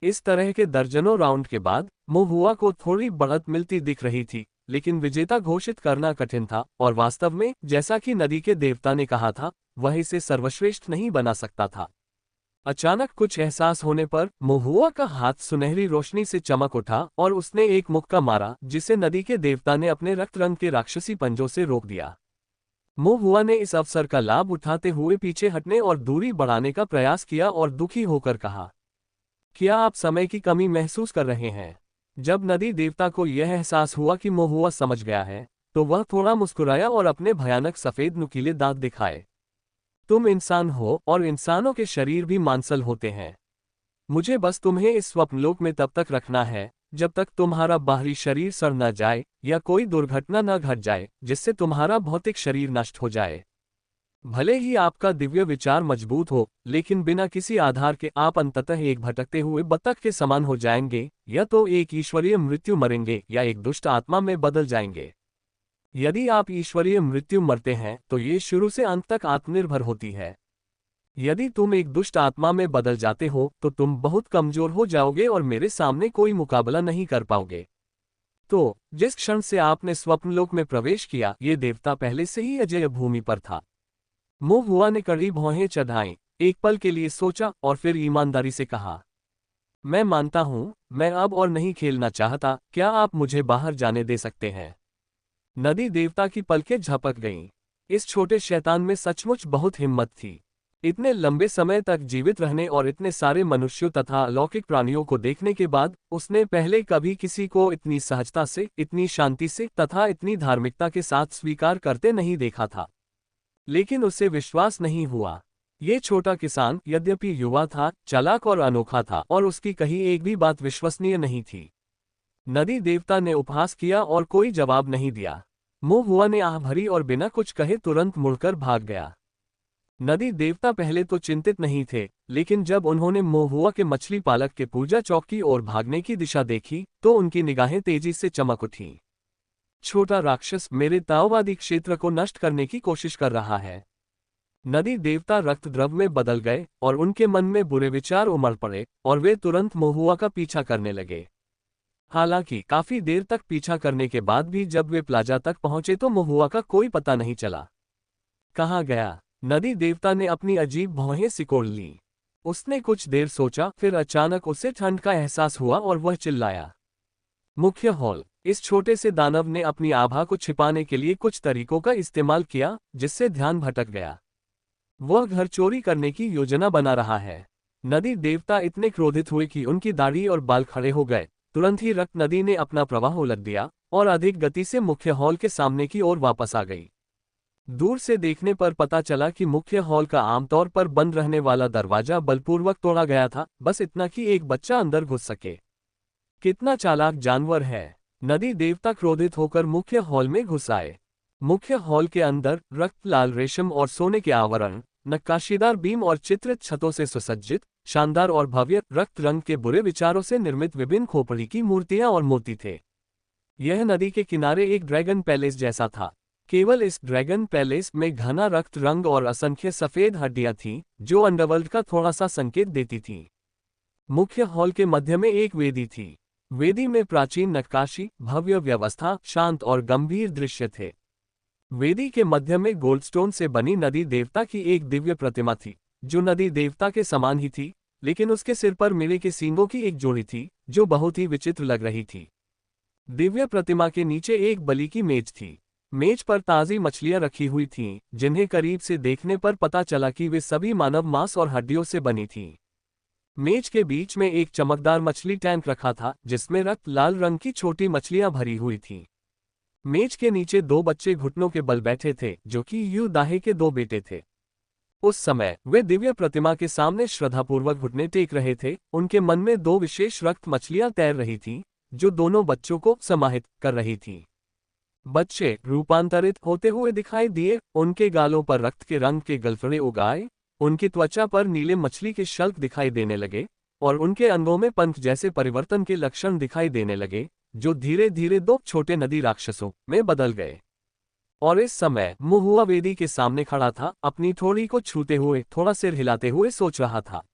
इस तरह के दर्जनों राउंड के बाद मोह हुआ को थोड़ी बढ़त मिलती दिख रही थी, लेकिन विजेता घोषित करना कठिन था और वास्तव में, जैसा कि नदी के देवता ने कहा था, वह इसे सर्वश्रेष्ठ नहीं बना सकता था। अचानक कुछ एहसास होने पर मोह हुआ का हाथ सुनहरी रोशनी से चमक उठा और उसने एक मुक्का मारा, जिसे नदी के देवता ने अपने रक्त रंग के राक्षसी पंजों से रोक दिया। मोह हुआ ने इस अवसर का लाभ उठाते हुए पीछे हटने और दूरी बढ़ाने का प्रयास किया और दुखी होकर कहा, क्या आप समय की कमी महसूस कर रहे हैं? जब नदी देवता को यह एहसास हुआ कि मोह हुआ समझ गया है, तो वह थोड़ा मुस्कुराया और अपने भयानक सफेद नुकीले दांत दिखाए। तुम इंसान हो और इंसानों के शरीर भी मांसल होते हैं। मुझे बस तुम्हें इस स्वप्नलोक में तब तक रखना है जब तक तुम्हारा बाहरी शरीर सड़ न जाए या कोई दुर्घटना न घट जाए जिससे तुम्हारा भौतिक शरीर नष्ट हो जाए। भले ही आपका दिव्य विचार मजबूत हो, लेकिन बिना किसी आधार के आप अंततः एक भटकते हुए बतख के समान हो जाएंगे, या तो एक ईश्वरीय मृत्यु मरेंगे या एक दुष्ट आत्मा में बदल जाएंगे। यदि आप ईश्वरीय मृत्यु मरते हैं तो ये शुरू से अंत तक आत्मनिर्भर होती है। यदि तुम एक दुष्ट आत्मा में बदल जाते हो तो तुम बहुत कमजोर हो जाओगे और मेरे सामने कोई मुकाबला नहीं कर पाओगे। तो जिस क्षण से आपने स्वप्नलोक में प्रवेश किया, ये देवता पहले से ही अजय भूमि पर था। मुंह हुआ ने कड़ी भौहें चढ़ाई, एक पल के लिए सोचा और फिर ईमानदारी से कहा, मैं मानता हूं, मैं अब और नहीं खेलना चाहता, क्या आप मुझे बाहर जाने दे सकते हैं? नदी देवता की पलकें झपक गईं। इस छोटे शैतान में सचमुच बहुत हिम्मत थी। इतने लंबे समय तक जीवित रहने और इतने सारे मनुष्यों तथा अलौकिक प्राणियों को देखने के बाद उसने पहले कभी किसी को इतनी सहजता से, इतनी शांति से तथा इतनी धार्मिकता के साथ स्वीकार करते नहीं देखा था। लेकिन उसे विश्वास नहीं हुआ। ये छोटा किसान यद्यपि युवा था, चालाक और अनोखा था, और उसकी कही एक भी बात विश्वसनीय नहीं थी। नदी देवता ने उपहास किया और कोई जवाब नहीं दिया। मुंह हुआ ने आह भरी और बिना कुछ कहे तुरंत मुड़कर भाग गया। नदी देवता पहले तो चिंतित नहीं थे, लेकिन जब उन्होंने मोहुआ के मछली पालक के पूजा चौक की ओर भागने की दिशा देखी तो उनकी निगाहें तेजी से चमक उठीं। छोटा राक्षस मेरे ताओवादी क्षेत्र को नष्ट करने की कोशिश कर रहा है। नदी देवता रक्त द्रव में बदल गए और उनके मन में बुरे विचार उमड़ पड़े और वे तुरंत मोहुआ का पीछा करने लगे। हालांकि काफी देर तक पीछा करने के बाद भी जब वे प्लाजा तक पहुंचे तो मोहुआ का कोई पता नहीं चला। कहाँ गया? नदी देवता ने अपनी अजीब भौहें सिकोड़ लीं। उसने कुछ देर सोचा, फिर अचानक उसे ठंड का एहसास हुआ और वह चिल्लाया। मुख्य हॉल। इस छोटे से दानव ने अपनी आभा को छिपाने के लिए कुछ तरीकों का इस्तेमाल किया, जिससे ध्यान भटक गया। वह घर चोरी करने की योजना बना रहा है। नदी देवता इतने क्रोधित हुए कि उनकी दाढ़ी और बाल खड़े हो गए। तुरंत ही रक्त नदी ने अपना प्रवाह उलट दिया और अधिक गति से मुख्य हॉल के सामने की ओर वापस आ गई। दूर से देखने पर पता चला कि मुख्य हॉल का आमतौर पर बंद रहने वाला दरवाजा बलपूर्वक तोड़ा गया था, बस इतना कि एक बच्चा अंदर घुस सके। कितना चालाक जानवर है! नदी देवता क्रोधित होकर मुख्य हॉल में घुस आए। मुख्य हॉल के अंदर रक्त लाल रेशम और सोने के आवरण, नक्काशीदार बीम और चित्रित छतों से सुसज्जित, शानदार और भव्य रक्त रंग के बुरे विचारों से निर्मित विभिन्न खोपड़ी की मूर्तियां और मोती थे। यह नदी के किनारे एक ड्रैगन पैलेस जैसा था। केवल इस ड्रैगन पैलेस में घना रक्त रंग और असंख्य सफेद हड्डियां थीं, जो अंडरवर्ल्ड का थोड़ा सा संकेत देती थीं। मुख्य हॉल के मध्य में एक वेदी थी। वेदी में प्राचीन नक्काशी, भव्य व्यवस्था, शांत और गंभीर दृश्य थे। वेदी के मध्य में गोल्डस्टोन से बनी नदी देवता की एक दिव्य प्रतिमा थी, जो नदी देवता के समान ही थी, लेकिन उसके सिर पर मेढ़े के सींगों की एक जोड़ी थी, जो बहुत ही विचित्र लग रही थी। दिव्य प्रतिमा के नीचे एक बलि की मेज थी। मेज पर ताज़ी मछलियां रखी हुई थीं, जिन्हें करीब से देखने पर पता चला कि वे सभी मानव मांस और हड्डियों से बनी थीं। मेज के बीच में एक चमकदार मछली टैंक रखा था, जिसमें रक्त लाल रंग की छोटी मछलियां भरी हुई थीं। मेज के नीचे दो बच्चे घुटनों के बल बैठे थे, जो कि यू दाहे के दो बेटे थे। उस समय वे दिव्य प्रतिमा के सामने श्रद्धापूर्वक घुटने टेक रहे थे। उनके मन में दो विशेष रक्त मछलियां तैर रही थीं, जो दोनों बच्चों को समाहित कर रही थीं। बच्चे रूपांतरित होते हुए दिखाई दिए। उनके गालों पर रक्त के रंग के गलफड़े उगाए, उनकी त्वचा पर नीले मछली के शल्क दिखाई देने लगे और उनके अंगों में पंख जैसे परिवर्तन के लक्षण दिखाई देने लगे, जो धीरे धीरे दो छोटे नदी राक्षसों में बदल गए। और इस समय मुहुआ वेदी के सामने खड़ा था, अपनी ठोड़ी को छूते हुए, थोड़ा सिर हिलाते हुए सोच रहा था।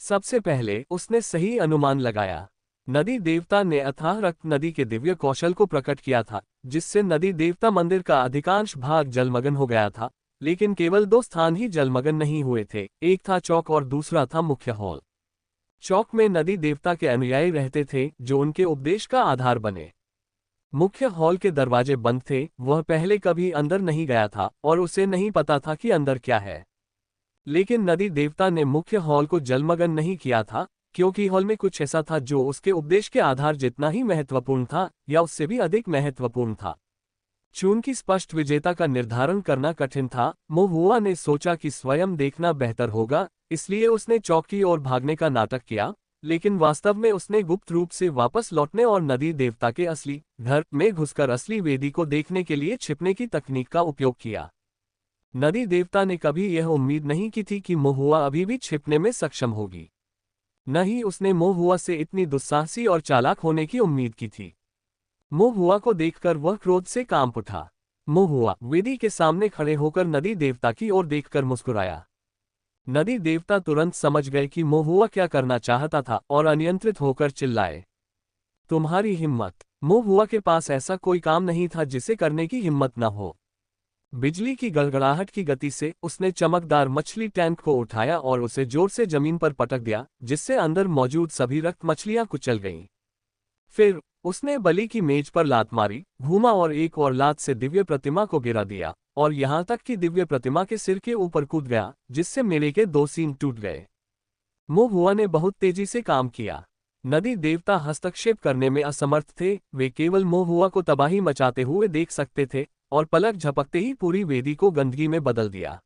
सबसे पहले उसने सही अनुमान लगाया। नदी देवता ने अथाह रक्त नदी के दिव्य कौशल को प्रकट किया था, जिससे नदी देवता मंदिर का अधिकांश भाग जलमग्न हो गया था। लेकिन केवल दो स्थान ही जलमग्न नहीं हुए थे, एक था चौक और दूसरा था मुख्य हॉल। चौक में नदी देवता के अनुयायी रहते थे, जो उनके उपदेश का आधार बने। मुख्य हॉल के दरवाजे बंद थे, वह पहले कभी अंदर नहीं गया था और उसे नहीं पता था कि अंदर क्या है। लेकिन नदी देवता ने मुख्य हॉल को जलमग्न नहीं किया था, क्योंकि हॉल में कुछ ऐसा था जो उसके उपदेश के आधार जितना ही महत्वपूर्ण था या उससे भी अधिक महत्वपूर्ण था। चून की स्पष्ट विजेता का निर्धारण करना कठिन था, मोहुआ ने सोचा कि स्वयं देखना बेहतर होगा, इसलिए उसने चौकी और भागने का नाटक किया, लेकिन वास्तव में उसने गुप्त रूप से वापस लौटने और नदी देवता के असली घर में घुसकर असली वेदी को देखने के लिए छिपने की तकनीक का उपयोग किया। नदी देवता ने कभी यह उम्मीद नहीं की थी कि मोहुआ अभी भी छिपने में सक्षम होगी। न ही उसने मोहुआ से इतनी दुस्साहसी और चालाक होने की उम्मीद की थी। मोहुआ को देखकर वह क्रोध से कांप उठा। मोहुआ वेदी के सामने खड़े होकर नदी देवता की ओर देखकर मुस्कुराया। नदी देवता तुरंत समझ गए कि मोहुआ क्या करना चाहता था और अनियंत्रित होकर चिल्लाए, तुम्हारी हिम्मत! मोहुआ के पास ऐसा कोई काम नहीं था जिसे करने की हिम्मत न हो। बिजली की गड़गड़ाहट की गति से उसने चमकदार मछली टैंक को उठाया और उसे जोर से जमीन पर पटक दिया, जिससे अंदर मौजूद सभी रक्त मछलियां कुचल गईं। फिर उसने बलि की मेज पर लात मारी, घूमा और एक और लात से दिव्य प्रतिमा को गिरा दिया, और यहां तक कि दिव्य प्रतिमा के सिर के ऊपर कूद गया, जिससे मेले के 2 सींग टूट गए। मोहुआ ने बहुत तेजी से काम किया। नदी देवता हस्तक्षेप करने में असमर्थ थे, वे केवल मोहुआ को तबाही मचाते हुए देख सकते थे, और पलक झपकते ही पूरी वेदी को गंदगी में बदल दिया।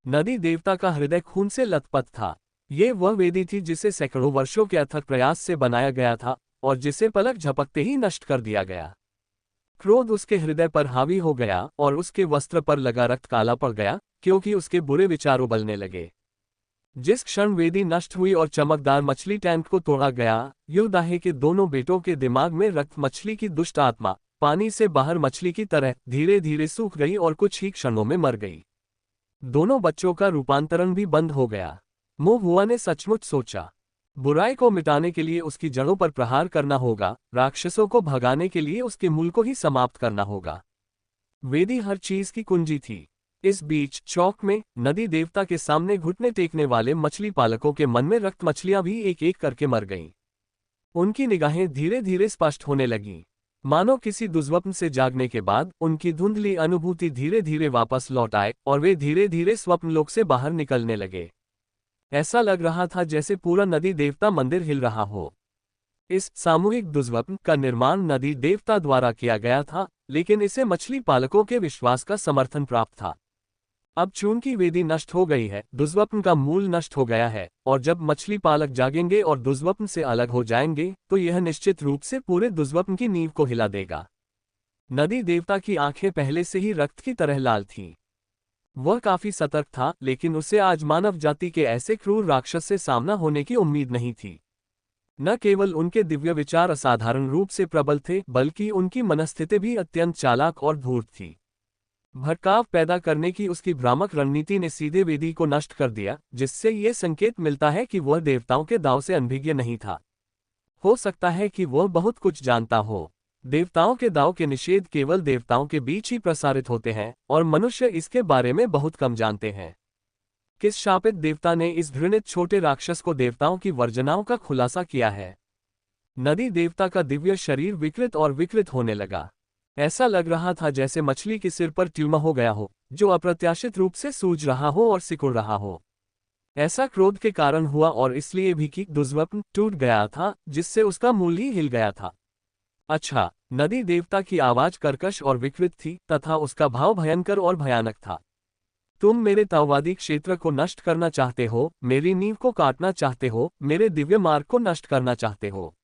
नदी देवता का हृदय खून से लथपथ था। ये वह वेदी थी जिसे सैकड़ों वर्षों के अथक प्रयास से बनाया गया था, और जिसे पलक झपकते ही नष्ट कर दिया गया। क्रोध उसके हृदय पर हावी हो गया और उसके वस्त्र पर लगा रक्त काला पड़ गया, क्योंकि उसके बुरे विचार उबलने लगे। जिस क्षण वेदी नष्ट हुई और चमकदार मछली टैंक को तोड़ा गया, योदाहे के दोनों बेटों के दिमाग में रक्त मछली की दुष्ट आत्मा पानी से बाहर मछली की तरह धीरे धीरे सूख गई और कुछ ही क्षणों में मर गई। दोनों बच्चों का रूपांतरण भी बंद हो गया। मोहुआ ने सचमुच सोचा, बुराई को मिटाने के लिए उसकी जड़ों पर प्रहार करना होगा, राक्षसों को भगाने के लिए उसके मूल को ही समाप्त करना होगा। वेदी हर चीज की कुंजी थी। इस बीच चौक में नदी देवता के सामने घुटने टेकने वाले मछली पालकों के मन में रक्त मछलियां भी एक एक करके मर गईं। उनकी निगाहें धीरे धीरे स्पष्ट होने लगीं, मानो किसी दुर्स्वप्न से जागने के बाद उनकी धुंधली अनुभूति धीरे धीरे वापस लौट आए और वे धीरे धीरे स्वप्नलोक से बाहर निकलने लगे। ऐसा लग रहा था जैसे पूरा नदी देवता मंदिर हिल रहा हो। इस सामूहिक दुर्स्वप्न का निर्माण नदी देवता द्वारा किया गया था, लेकिन इसे मछली पालकों के विश्वास का समर्थन प्राप्त था। अब चूंकि वेदी नष्ट हो गई है, दुर्स्वप्न का मूल नष्ट हो गया है, और जब मछली पालक जागेंगे और दुर्स्वप्न से अलग हो जाएंगे, तो यह निश्चित रूप से पूरे दुर्स्वप्न की नींव को हिला देगा। नदी देवता की आंखें पहले से ही रक्त की तरह लाल थीं। वह काफी सतर्क था, लेकिन उसे आज मानव जाति के ऐसे क्रूर राक्षस से सामना होने की उम्मीद नहीं थी। न केवल उनके दिव्य विचार असाधारण रूप से प्रबल थे, बल्कि उनकी मनस्थिति भी अत्यंत चालाक और धूर्त थी। भटकाव पैदा करने की उसकी भ्रामक रणनीति ने सीधे वेदी को नष्ट कर दिया, जिससे ये संकेत मिलता है कि वह देवताओं के दांव से अनभिज्ञ नहीं था। हो सकता है कि वह बहुत कुछ जानता हो। देवताओं के दांव के निषेध केवल देवताओं के बीच ही प्रसारित होते हैं, और मनुष्य इसके बारे में बहुत कम जानते हैं। किस शापित देवता ने इस घृणित छोटे राक्षस को देवताओं की वर्जनाओं का खुलासा किया है? नदी देवता का दिव्य शरीर विकृत और विकृत होने लगा। ऐसा लग रहा था जैसे मछली के सिर पर ट्यूमर हो गया हो, जो अप्रत्याशित रूप से सूज रहा हो और सिकुड़ रहा हो। ऐसा क्रोध के कारण हुआ और इसलिए भी कि दुर्स्वप्न टूट गया था, जिससे उसका मूल ही हिल गया था। अच्छा, नदी देवता की आवाज कर्कश और विकृत थी, तथा उसका भाव भयंकर और भयानक था। तुम मेरे ताओवादी क्षेत्र को नष्ट करना चाहते हो, मेरी नींव को काटना चाहते हो, मेरे दिव्य मार्ग को नष्ट करना चाहते हो।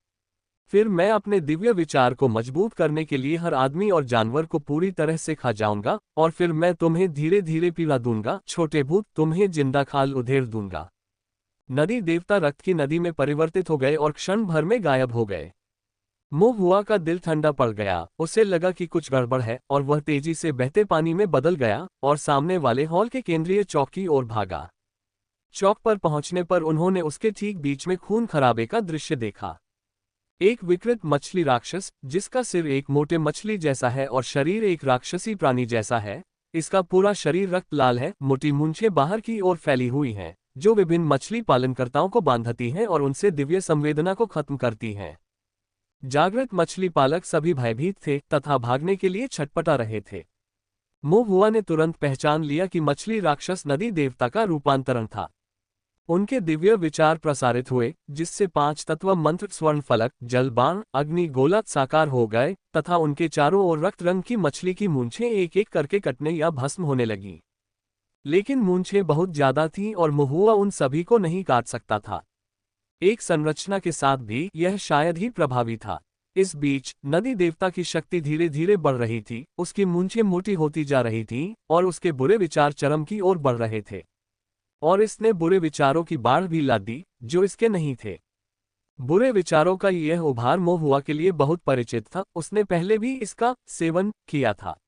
फिर मैं अपने दिव्य विचार को मजबूत करने के लिए हर आदमी और जानवर को पूरी तरह से खा जाऊंगा, और फिर मैं तुम्हें धीरे धीरे पिला दूंगा, छोटे भूत, तुम्हें जिंदा खाल उधेड़ दूंगा। नदी देवता रक्त की नदी में परिवर्तित हो गए और क्षण भर में गायब हो गए। मोहुआ का दिल ठंडा पड़ गया। उसे लगा कि कुछ गड़बड़ है, और वह तेजी से बहते पानी में बदल गया और सामने वाले हॉल के केंद्रीय चौक की ओर भागा। चौक पर पहुंचने पर उन्होंने उसके ठीक बीच में खून खराबे का दृश्य देखा। एक विकृत मछली राक्षस, जिसका सिर एक मोटे मछली जैसा है और शरीर एक राक्षसी प्राणी जैसा है। इसका पूरा शरीर रक्त लाल है, मोटी मूंछें बाहर की ओर फैली हुई हैं, जो विभिन्न मछली पालनकर्ताओं को बांधती हैं और उनसे दिव्य संवेदना को खत्म करती हैं। जागृत मछली पालक सभी भयभीत थे तथा भागने के लिए छटपटा रहे थे। मोहुआ ने तुरंत पहचान लिया कि मछली राक्षस नदी देवता का रूपांतरण था। उनके दिव्य विचार प्रसारित हुए, जिससे 5 तत्व मंत्र स्वर्ण फलक, जल बाण, अग्नि गोला साकार हो गए तथा उनके चारों ओर रक्त रंग की मछली की मूंछें एक एक करके कटने या भस्म होने लगीं। लेकिन मूंछें बहुत ज्यादा थीं और महुआ उन सभी को नहीं काट सकता था। एक संरचना के साथ भी यह शायद ही प्रभावी था। इस बीच नदी देवता की शक्ति धीरे धीरे बढ़ रही थी, उसकी मूंछें मोटी होती जा रही थीं और उसके बुरे विचार चरम की ओर बढ़ रहे थे। और इसने बुरे विचारों की बाढ़ भी ला दी, जो इसके नहीं थे। बुरे विचारों का यह उभार महुआ के लिए बहुत परिचित था, उसने पहले भी इसका सेवन किया था।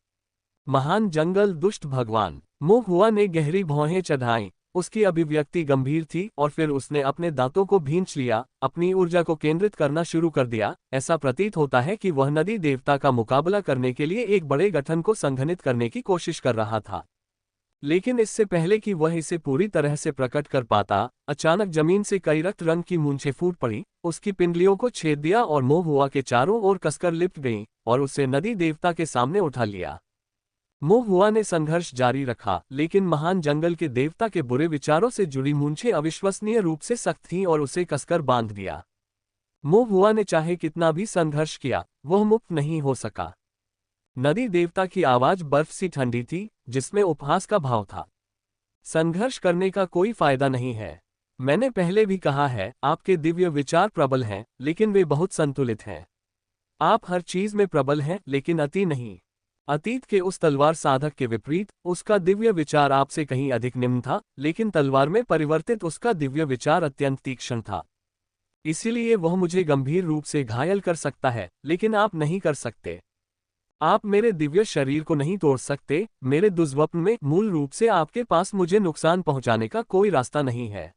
महान जंगल दुष्ट भगवान। महुआ ने गहरी भौहें चढ़ाईं, उसकी अभिव्यक्ति गंभीर थी और फिर उसने अपने दांतों को भींच लिया, अपनी ऊर्जा को केंद्रित करना शुरू कर दिया। ऐसा प्रतीत होता है कि वह नदी देवता का मुकाबला करने के लिए एक बड़े गठन को संघनित करने की कोशिश कर रहा था। लेकिन इससे पहले कि वह इसे पूरी तरह से प्रकट कर पाता, अचानक जमीन से कई रक्त रंग की मूंछें फूट पड़ी, उसकी पिंडलियों को छेद दिया और महुआ के चारों ओर कसकर लिपट गईं और उसे नदी देवता के सामने उठा लिया। महुआ ने संघर्ष जारी रखा, लेकिन महान जंगल के देवता के बुरे विचारों से जुड़ी मूंछें अविश्वसनीय रूप से सख्त थीं और उसे कसकर बांध दिया। महुआ ने चाहे कितना भी संघर्ष किया, वह मुक्त नहीं हो सका। नदी देवता की आवाज बर्फ सी ठंडी थी, जिसमें उपहास का भाव था। संघर्ष करने का कोई फायदा नहीं है। मैंने पहले भी कहा है, आपके दिव्य विचार प्रबल हैं, लेकिन वे बहुत संतुलित हैं। आप हर चीज में प्रबल हैं, लेकिन अति नहीं। अतीत के उस तलवार साधक के विपरीत, उसका दिव्य विचार आपसे कहीं अधिक निम्न था, लेकिन तलवार में परिवर्तित उसका दिव्य विचार अत्यंत तीक्ष्ण था। इसीलिए वह मुझे गंभीर रूप से घायल कर सकता है, लेकिन आप नहीं कर सकते। आप मेरे दिव्य शरीर को नहीं तोड़ सकते। मेरे दुष्स्वप्न में मूल रूप से आपके पास मुझे नुकसान पहुंचाने का कोई रास्ता नहीं है।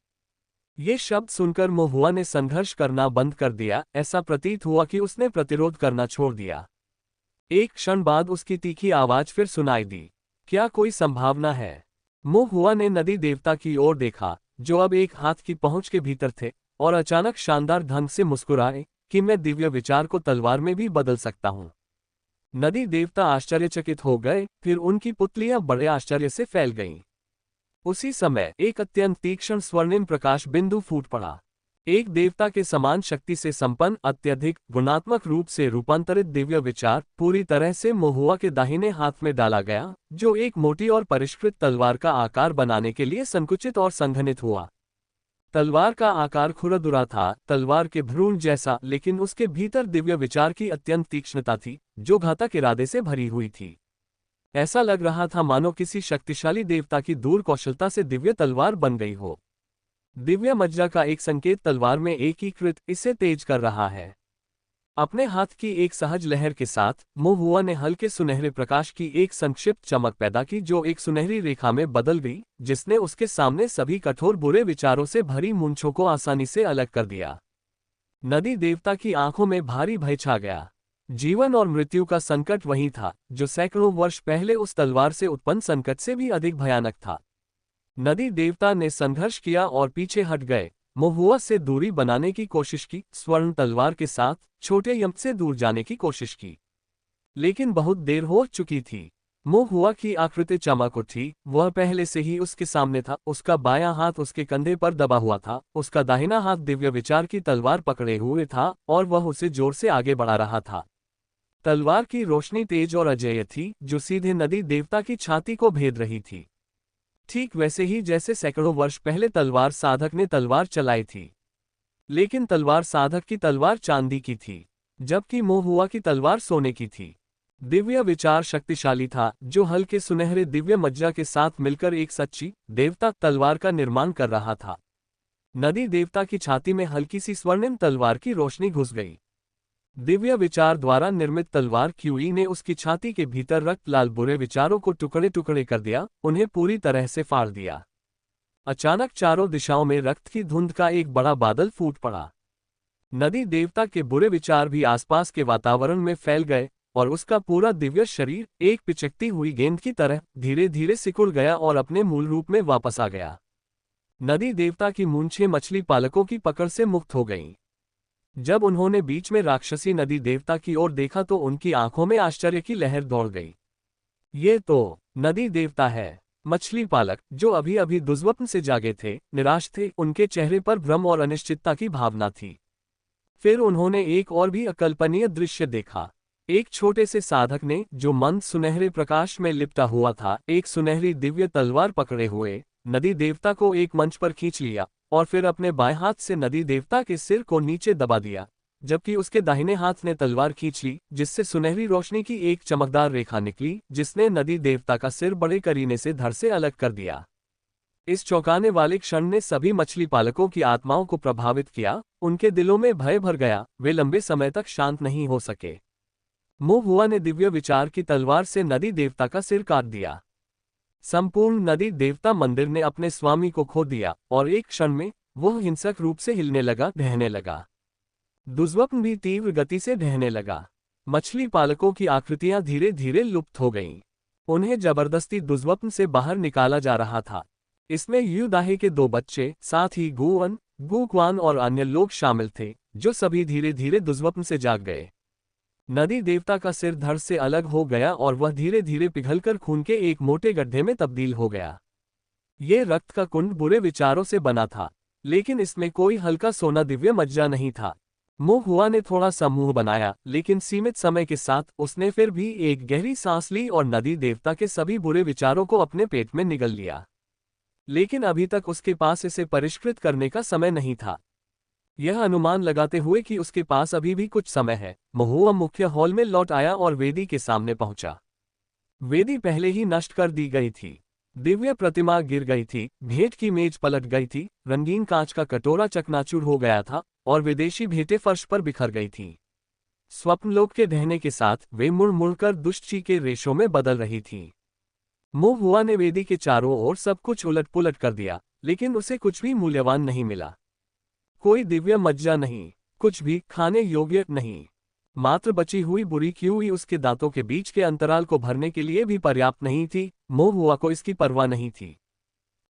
ये शब्द सुनकर महुआ ने संघर्ष करना बंद कर दिया। ऐसा प्रतीत हुआ कि उसने प्रतिरोध करना छोड़ दिया। एक क्षण बाद उसकी तीखी आवाज फिर सुनाई दी, क्या कोई संभावना है? महुआ ने नदी देवता की ओर देखा, जो अब एक हाथ की पहुंच के भीतर थे, और अचानक शानदार ढंग से मुस्कुराए कि मैं दिव्य विचार को तलवार में भी बदल सकता हूं। नदी देवता आश्चर्यचकित हो गए, फिर उनकी पुतलियां बड़े आश्चर्य से फैल गईं। उसी समय एक अत्यंत तीक्ष्ण स्वर्णिम प्रकाश बिंदु फूट पड़ा। एक देवता के समान शक्ति से संपन्न, अत्यधिक गुणात्मक रूप से रूपांतरित दिव्य विचार पूरी तरह से महुआ के दाहिने हाथ में डाला गया, जो एक मोटी और परिष्कृत तलवार का आकार बनाने के लिए संकुचित और संघनित हुआ। तलवार का आकार खुरदुरा था, तलवार के भ्रूण जैसा, लेकिन उसके भीतर दिव्य विचार की अत्यंत तीक्ष्णता थी, जो घातक इरादे से भरी हुई थी। ऐसा लग रहा था मानो किसी शक्तिशाली देवता की दूर कौशलता से दिव्य तलवार बन गई हो। दिव्य मज्जा का एक संकेत तलवार में एकीकृत इसे तेज कर रहा है। अपने हाथ की एक सहज लहर के साथ महुआ ने हल्के सुनहरे प्रकाश की एक संक्षिप्त चमक पैदा की, जो एक सुनहरी रेखा में बदल गई, जिसने उसके सामने सभी कठोर बुरे विचारों से भरी मूंछों को आसानी से अलग कर दिया। नदी देवता की आंखों में भारी भय छा गया। जीवन और मृत्यु का संकट वही था, जो सैकड़ों वर्ष पहले उस तलवार से उत्पन्न संकट से भी अधिक भयानक था। नदी देवता ने संघर्ष किया और पीछे हट गए, महुआ से दूरी बनाने की कोशिश की, स्वर्ण तलवार के साथ छोटे यम से दूर जाने की कोशिश की। लेकिन बहुत देर हो चुकी थी। महुआ की आकृति चमक उठी, वह पहले से ही उसके सामने था। उसका बायां हाथ उसके कंधे पर दबा हुआ था, उसका दाहिना हाथ दिव्य विचार की तलवार पकड़े हुए था और वह उसे जोर से आगे बढ़ा रहा था। तलवार की रोशनी तेज और अजेय थी, जो सीधे नदी देवता की छाती को भेद रही थी। ठीक वैसे ही जैसे सैकड़ों वर्ष पहले तलवार साधक ने तलवार चलाई थी। लेकिन तलवार साधक की तलवार चांदी की थी, जबकि महुआ की तलवार सोने की थी। दिव्य विचार शक्तिशाली था, जो हल्के सुनहरे दिव्य मज्जा के साथ मिलकर एक सच्ची देवता तलवार का निर्माण कर रहा था। नदी देवता की छाती में हल्की सी स्वर्णिम तलवार की रोशनी घुस गई। दिव्य विचार द्वारा निर्मित तलवार क्यूई ने उसकी छाती के भीतर रक्त लाल बुरे विचारों को टुकड़े टुकड़े कर दिया, उन्हें पूरी तरह से फाड़ दिया। अचानक चारों दिशाओं में रक्त की धुंध का एक बड़ा बादल फूट पड़ा। नदी देवता के बुरे विचार भी आसपास के वातावरण में फैल गए और उसका पूरा दिव्य शरीर एक पिचकती हुई गेंद की तरह धीरे धीरे सिकुड़ गया और अपने मूल रूप में वापस आ गया। नदी देवता की मूंछें मछली पालकों की पकड़ से मुक्त हो गईं। जब उन्होंने बीच में राक्षसी नदी देवता की ओर देखा तो उनकी आंखों में आश्चर्य की लहर दौड़ गई। ये तो नदी देवता है। मछली पालक, जो अभी अभी दुर्स्वप्न से जागे थे, निराश थे, उनके चेहरे पर भ्रम और अनिश्चितता की भावना थी। फिर उन्होंने एक और भी अकल्पनीय दृश्य देखा। एक छोटे से साधक ने, जो मंद सुनहरे प्रकाश में लिपटा हुआ था, एक सुनहरी दिव्य तलवार पकड़े हुए नदी देवता को एक मंच पर खींच लिया और फिर अपने बाएं हाथ से नदी देवता के सिर को नीचे दबा दिया, जबकि उसके दाहिने हाथ ने तलवार खींच ली, जिससे सुनहरी रोशनी की एक चमकदार रेखा निकली, जिसने नदी देवता का सिर बड़े करीने से धड़ से अलग कर दिया। इस चौंकाने वाले क्षण ने सभी मछली पालकों की आत्माओं को प्रभावित किया, उनके दिलों में भय भर गया, वे लंबे समय तक शांत नहीं हो सके। मोह हुआ ने दिव्य विचार की तलवार से नदी देवता का सिर काट दिया। संपूर्ण नदी देवता मंदिर ने अपने स्वामी को खो दिया और एक क्षण में वह हिंसक रूप से हिलने लगा, ढहने लगा। दुर्स्वप्न भी तीव्र गति से ढहने लगा। मछली पालकों की आकृतियां धीरे धीरे लुप्त हो गईं। उन्हें जबरदस्ती दुर्स्वप्न से बाहर निकाला जा रहा था। इसमें यू दाहे के 2 बच्चे, साथ ही गुवन, गुक्वान और अन्य लोग शामिल थे, जो सभी धीरे धीरे दुर्स्वप्न से जाग गए। नदी देवता का सिर धड़ से अलग हो गया और वह धीरे धीरे पिघलकर खून के एक मोटे गड्ढे में तब्दील हो गया। ये रक्त का कुंड बुरे विचारों से बना था, लेकिन इसमें कोई हल्का सोना दिव्य मज्जा नहीं था। मोह हुआ ने थोड़ा सा मुंह बनाया, लेकिन सीमित समय के साथ उसने फिर भी एक गहरी सांस ली और नदी देवता के सभी बुरे विचारों को अपने पेट में निगल लिया। लेकिन अभी तक उसके पास इसे परिष्कृत करने का समय नहीं था। यह अनुमान लगाते हुए कि उसके पास अभी भी कुछ समय है, महुआ मुख्य हॉल में लौट आया और वेदी के सामने पहुंचा। वेदी पहले ही नष्ट कर दी गई थी। दिव्य प्रतिमा गिर गई थी, भेंट की मेज पलट गई थी, रंगीन कांच का कटोरा चकनाचूर हो गया था और विदेशी भेंटें फर्श पर बिखर गई थीं। स्वप्नलोक के ढहने के साथ वे मुड़ मुड़कर दुष्टची के रेशों में बदल रही थीं। मोह हुआ ने वेदी के चारों ओर सब कुछ उलट पुलट कर दिया, लेकिन उसे कुछ भी मूल्यवान नहीं मिला। कोई दिव्य मज्जा नहीं, कुछ भी खाने योग्य नहीं। मात्र बची हुई बुरी क्यूई उसके दांतों के बीच के अंतराल को भरने के लिए भी पर्याप्त नहीं थी। मोह हुआ को इसकी परवाह नहीं थी।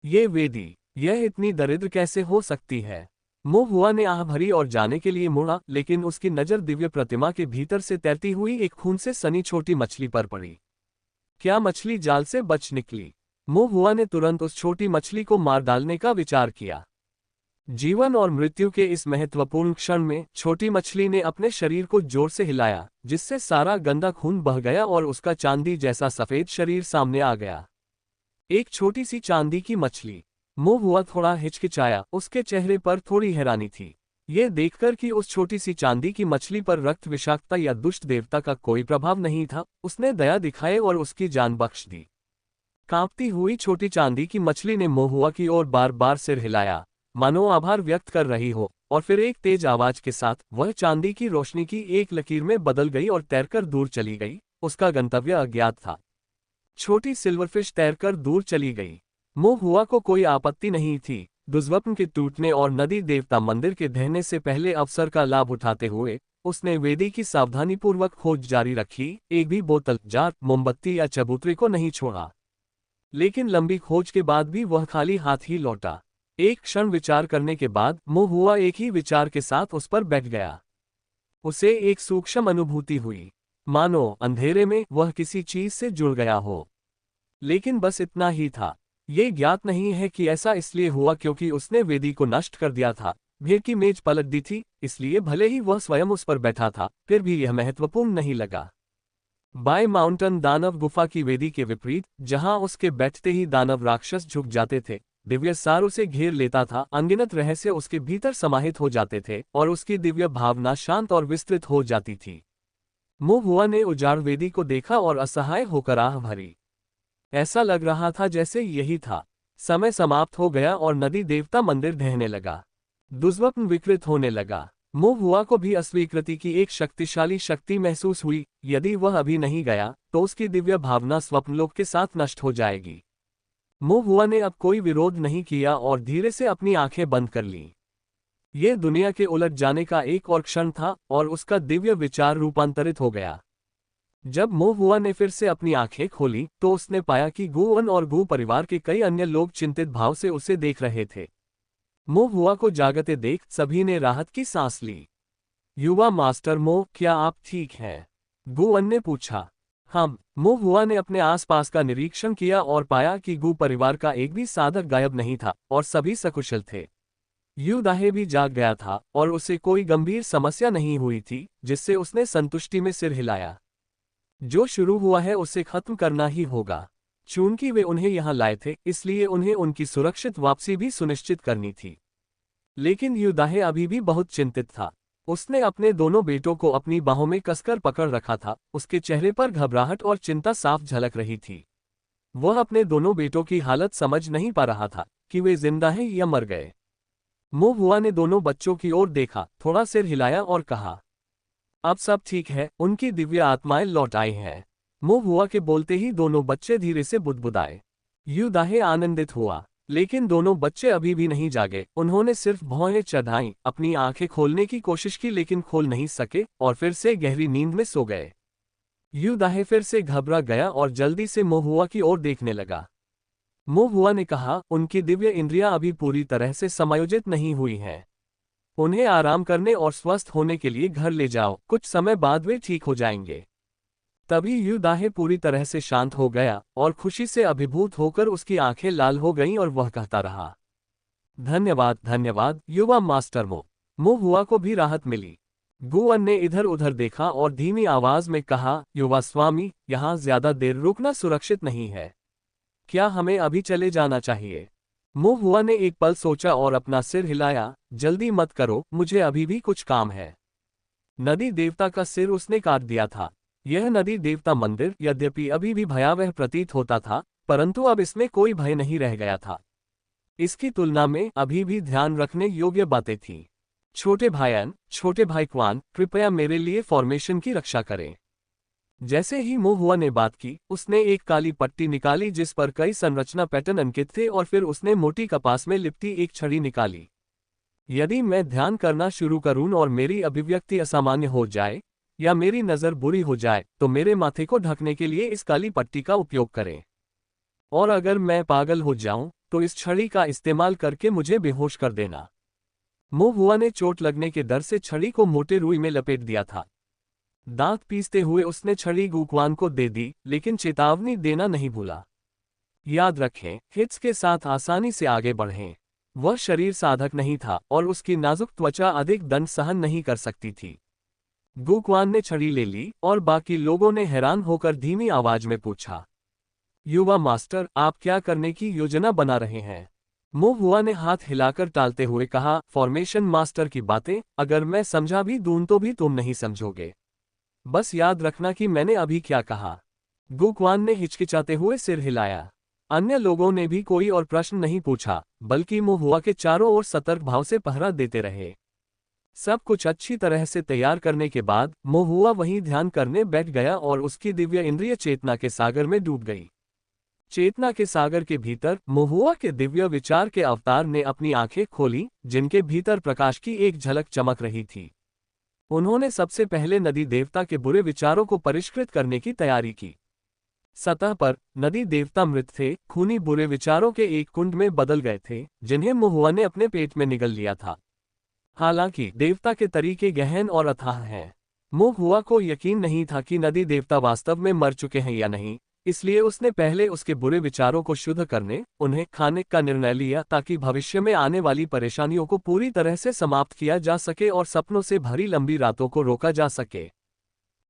ये वेदी, यह इतनी दरिद्र कैसे हो सकती है? मोह हुआ ने आह भरी और जाने के लिए मुड़ा, लेकिन उसकी नजर दिव्य प्रतिमा के भीतर से तैरती हुई एक खून से सनी छोटी मछली पर पड़ी। क्या मछली जाल से बच निकली? मोह हुआ ने तुरंत उस छोटी मछली को मार डालने का विचार किया। जीवन और मृत्यु के इस महत्वपूर्ण क्षण में छोटी मछली ने अपने शरीर को जोर से हिलाया, जिससे सारा गंदा खून बह गया और उसका चांदी जैसा सफेद शरीर सामने आ गया। एक छोटी सी चांदी की मछली। मोह हुआ थोड़ा हिचकिचाया, उसके चेहरे पर थोड़ी हैरानी थी। ये देखकर कि उस छोटी सी चांदी की मछली पर रक्त विषाक्तता या दुष्ट देवता का कोई प्रभाव नहीं था, उसने दया दिखाए और उसकी जान बख्श दी। कांपती हुई छोटी चांदी की मछली ने मोह हुआ की ओर बार बार सिर हिलाया, मानो आभार व्यक्त कर रही हो, और फिर एक तेज आवाज के साथ वह चांदी की रोशनी की एक लकीर में बदल गई और तैरकर दूर चली गई। उसका गंतव्य अज्ञात था। छोटी सिल्वरफिश तैरकर दूर चली गई। मोह हुआ को कोई आपत्ति नहीं थी। दुर्स्वप्न के टूटने और नदी देवता मंदिर के ढहने से पहले अवसर का लाभ उठाते हुए उसने वेदी की सावधानीपूर्वक खोज जारी रखी। एक भी बोतल, जार, मोमबत्ती या चबूतरे को नहीं छोड़ा। लेकिन लंबी खोज के बाद भी वह खाली हाथ ही लौटा। एक क्षण विचार करने के बाद मोह हुआ एक ही विचार के साथ उस पर बैठ गया। उसे एक सूक्ष्म अनुभूति हुई, मानो अंधेरे में वह किसी चीज से जुड़ गया हो। लेकिन बस इतना ही था। ये ज्ञात नहीं है कि ऐसा इसलिए हुआ क्योंकि उसने वेदी को नष्ट कर दिया था, भेंट की मेज पलट दी थी, इसलिए भले ही वह स्वयं उस पर बैठा था, फिर भी यह महत्वपूर्ण नहीं लगा। बाय माउंटेन दानव गुफा की वेदी के विपरीत, जहां उसके बैठते ही दानव राक्षस झुक जाते थे, दिव्य सार उसे घेर लेता था, अनगिनत रहस्य उसके भीतर समाहित हो जाते थे और उसकी दिव्य भावना शांत और विस्तृत हो जाती थी। मोह हुआ ने उजाड़ वेदी को देखा और असहाय होकर आह भरी। ऐसा लग रहा था जैसे यही था। समय समाप्त हो गया और नदी देवता मंदिर ढहने लगा। दुर्स्वप्न विकृत होने लगा। मोह हुआ को भी अस्वीकृति की एक शक्तिशाली शक्ति महसूस हुई। यदि वह अभी नहीं गया तो उसकी दिव्य भावना स्वप्नलोक के साथ नष्ट हो जाएगी। मोह हुआ ने अब कोई विरोध नहीं किया और धीरे से अपनी आंखें बंद कर लीं। यह दुनिया के उलट जाने का एक और क्षण था और उसका दिव्य विचार रूपांतरित हो गया। जब मोह हुआ ने फिर से अपनी आंखें खोली तो उसने पाया कि गुवन और गु परिवार के कई अन्य लोग चिंतित भाव से उसे देख रहे थे। मोह हुआ को जागते देख सभी ने राहत की सांस ली। युवा मास्टर मोह, क्या आप ठीक हैं? गुवन ने पूछा। मोहुआ ने अपने आसपास का निरीक्षण किया और पाया कि गू परिवार का एक भी साधक गायब नहीं था और सभी सकुशल थे। यू दाहे भी जाग गया था और उसे कोई गंभीर समस्या नहीं हुई थी, जिससे उसने संतुष्टि में सिर हिलाया। जो शुरू हुआ है उसे खत्म करना ही होगा। चूंकि वे उन्हें यहाँ लाए थे, इसलिए उन्हें उनकी सुरक्षित वापसी भी सुनिश्चित करनी थी। लेकिन यू दाहे अभी भी बहुत चिंतित था। उसने अपने दोनों बेटों को अपनी बाहों में कसकर पकड़ रखा था, उसके चेहरे पर घबराहट और चिंता साफ झलक रही थी। वह अपने दोनों बेटों की हालत समझ नहीं पा रहा था कि वे जिंदा हैं या मर गए। मोहुआ ने दोनों बच्चों की ओर देखा, थोड़ा सिर हिलाया और कहा, अब सब ठीक है, उनकी दिव्य आत्माएं लौट आई हैं। मोहुआ के बोलते ही दोनों बच्चे धीरे से बुदबुदाए। यू दाहे आनंदित हुआ, लेकिन दोनों बच्चे अभी भी नहीं जागे। उन्होंने सिर्फ भौहें चढ़ाईं, अपनी आंखें खोलने की कोशिश की लेकिन खोल नहीं सके और फिर से गहरी नींद में सो गए। यू दाहे फिर से घबरा गया और जल्दी से मोहुआ की ओर देखने लगा। मोहुआ ने कहा, उनकी दिव्य इंद्रियां अभी पूरी तरह से समायोजित नहीं हुई हैं। उन्हें आराम करने और स्वस्थ होने के लिए घर ले जाओ, कुछ समय बाद वे ठीक हो जाएंगे। तभी यू दाहे पूरी तरह से शांत हो गया और खुशी से अभिभूत होकर उसकी आंखें लाल हो गईं और वह कहता रहा, धन्यवाद धन्यवाद युवा मास्टर मोहुआ को भी राहत मिली। गुअन ने इधर उधर देखा और धीमी आवाज में कहा, युवा स्वामी, यहाँ ज्यादा देर रुकना सुरक्षित नहीं है। क्या हमें अभी चले जाना चाहिए? मोहुआ ने एक पल सोचा और अपना सिर हिलाया, जल्दी मत करो, मुझे अभी भी कुछ काम है। नदी देवता का सिर उसने काट दिया था। यह नदी देवता मंदिर यद्यपि अभी भी भयावह प्रतीत होता था, परंतु अब इसमें कोई भय नहीं रह गया था। इसकी तुलना में अभी भी ध्यान रखने योग्य बातें थीं। छोटे भाई क्वान, कृपया मेरे लिए फॉर्मेशन की रक्षा करें। जैसे ही मोहुआ ने बात की, उसने एक काली पट्टी निकाली जिस पर कई संरचना पैटर्न अंकित थे और फिर उसने मोटी कपास में लिपटी एक छड़ी निकाली। यदि मैं ध्यान करना शुरू करूं और मेरी अभिव्यक्ति असामान्य हो जाए या मेरी नज़र बुरी हो जाए तो मेरे माथे को ढकने के लिए इस काली पट्टी का उपयोग करें। और अगर मैं पागल हो जाऊं तो इस छड़ी का इस्तेमाल करके मुझे बेहोश कर देना। मोहुआ ने चोट लगने के डर से छड़ी को मोटे रुई में लपेट दिया था। दांत पीसते हुए उसने छड़ी गुकवान को दे दी, लेकिन चेतावनी देना नहीं भूला। याद रखें, हिट्स के साथ आसानी से आगे बढ़ें। वह शरीर साधक नहीं था और उसकी नाजुक त्वचा अधिक दंड सहन नहीं कर सकती थी। गुकवान ने छड़ी ले ली और बाकी लोगों ने हैरान होकर धीमी आवाज में पूछा, युवा मास्टर, आप क्या करने की योजना बना रहे हैं? मोहुआ ने हाथ हिलाकर टालते हुए कहा, फॉर्मेशन मास्टर की बातें अगर मैं समझा भी दूं तो भी तुम नहीं समझोगे। बस याद रखना कि मैंने अभी क्या कहा। गुकवान ने हिचकिचाते हुए सिर हिलाया। अन्य लोगों ने भी कोई और प्रश्न नहीं पूछा, बल्कि मोहुआ के चारों ओर सतर्क भाव से पहरा देते रहे। सब कुछ अच्छी तरह से तैयार करने के बाद मोहुआ वहीं ध्यान करने बैठ गया और उसकी दिव्य इंद्रिय चेतना के सागर में डूब गई। चेतना के सागर के भीतर मोहुआ के दिव्य विचार के अवतार ने अपनी आंखें खोली, जिनके भीतर प्रकाश की एक झलक चमक रही थी। उन्होंने सबसे पहले नदी देवता के बुरे विचारों को परिष्कृत करने की तैयारी की। सतह पर नदी देवता मृत थे, खूनी बुरे विचारों के एक कुंड में बदल गए थे, जिन्हें मोहुआ ने अपने पेट में निगल लिया था। हालांकि देवता के तरीके गहन और अथाह हैं। मोहुआ को यकीन नहीं था कि नदी देवता वास्तव में मर चुके हैं या नहीं, इसलिए उसने पहले उसके बुरे विचारों को शुद्ध करने, उन्हें खाने का निर्णय लिया ताकि भविष्य में आने वाली परेशानियों को पूरी तरह से समाप्त किया जा सके और सपनों से भरी लंबी रातों को रोका जा सके।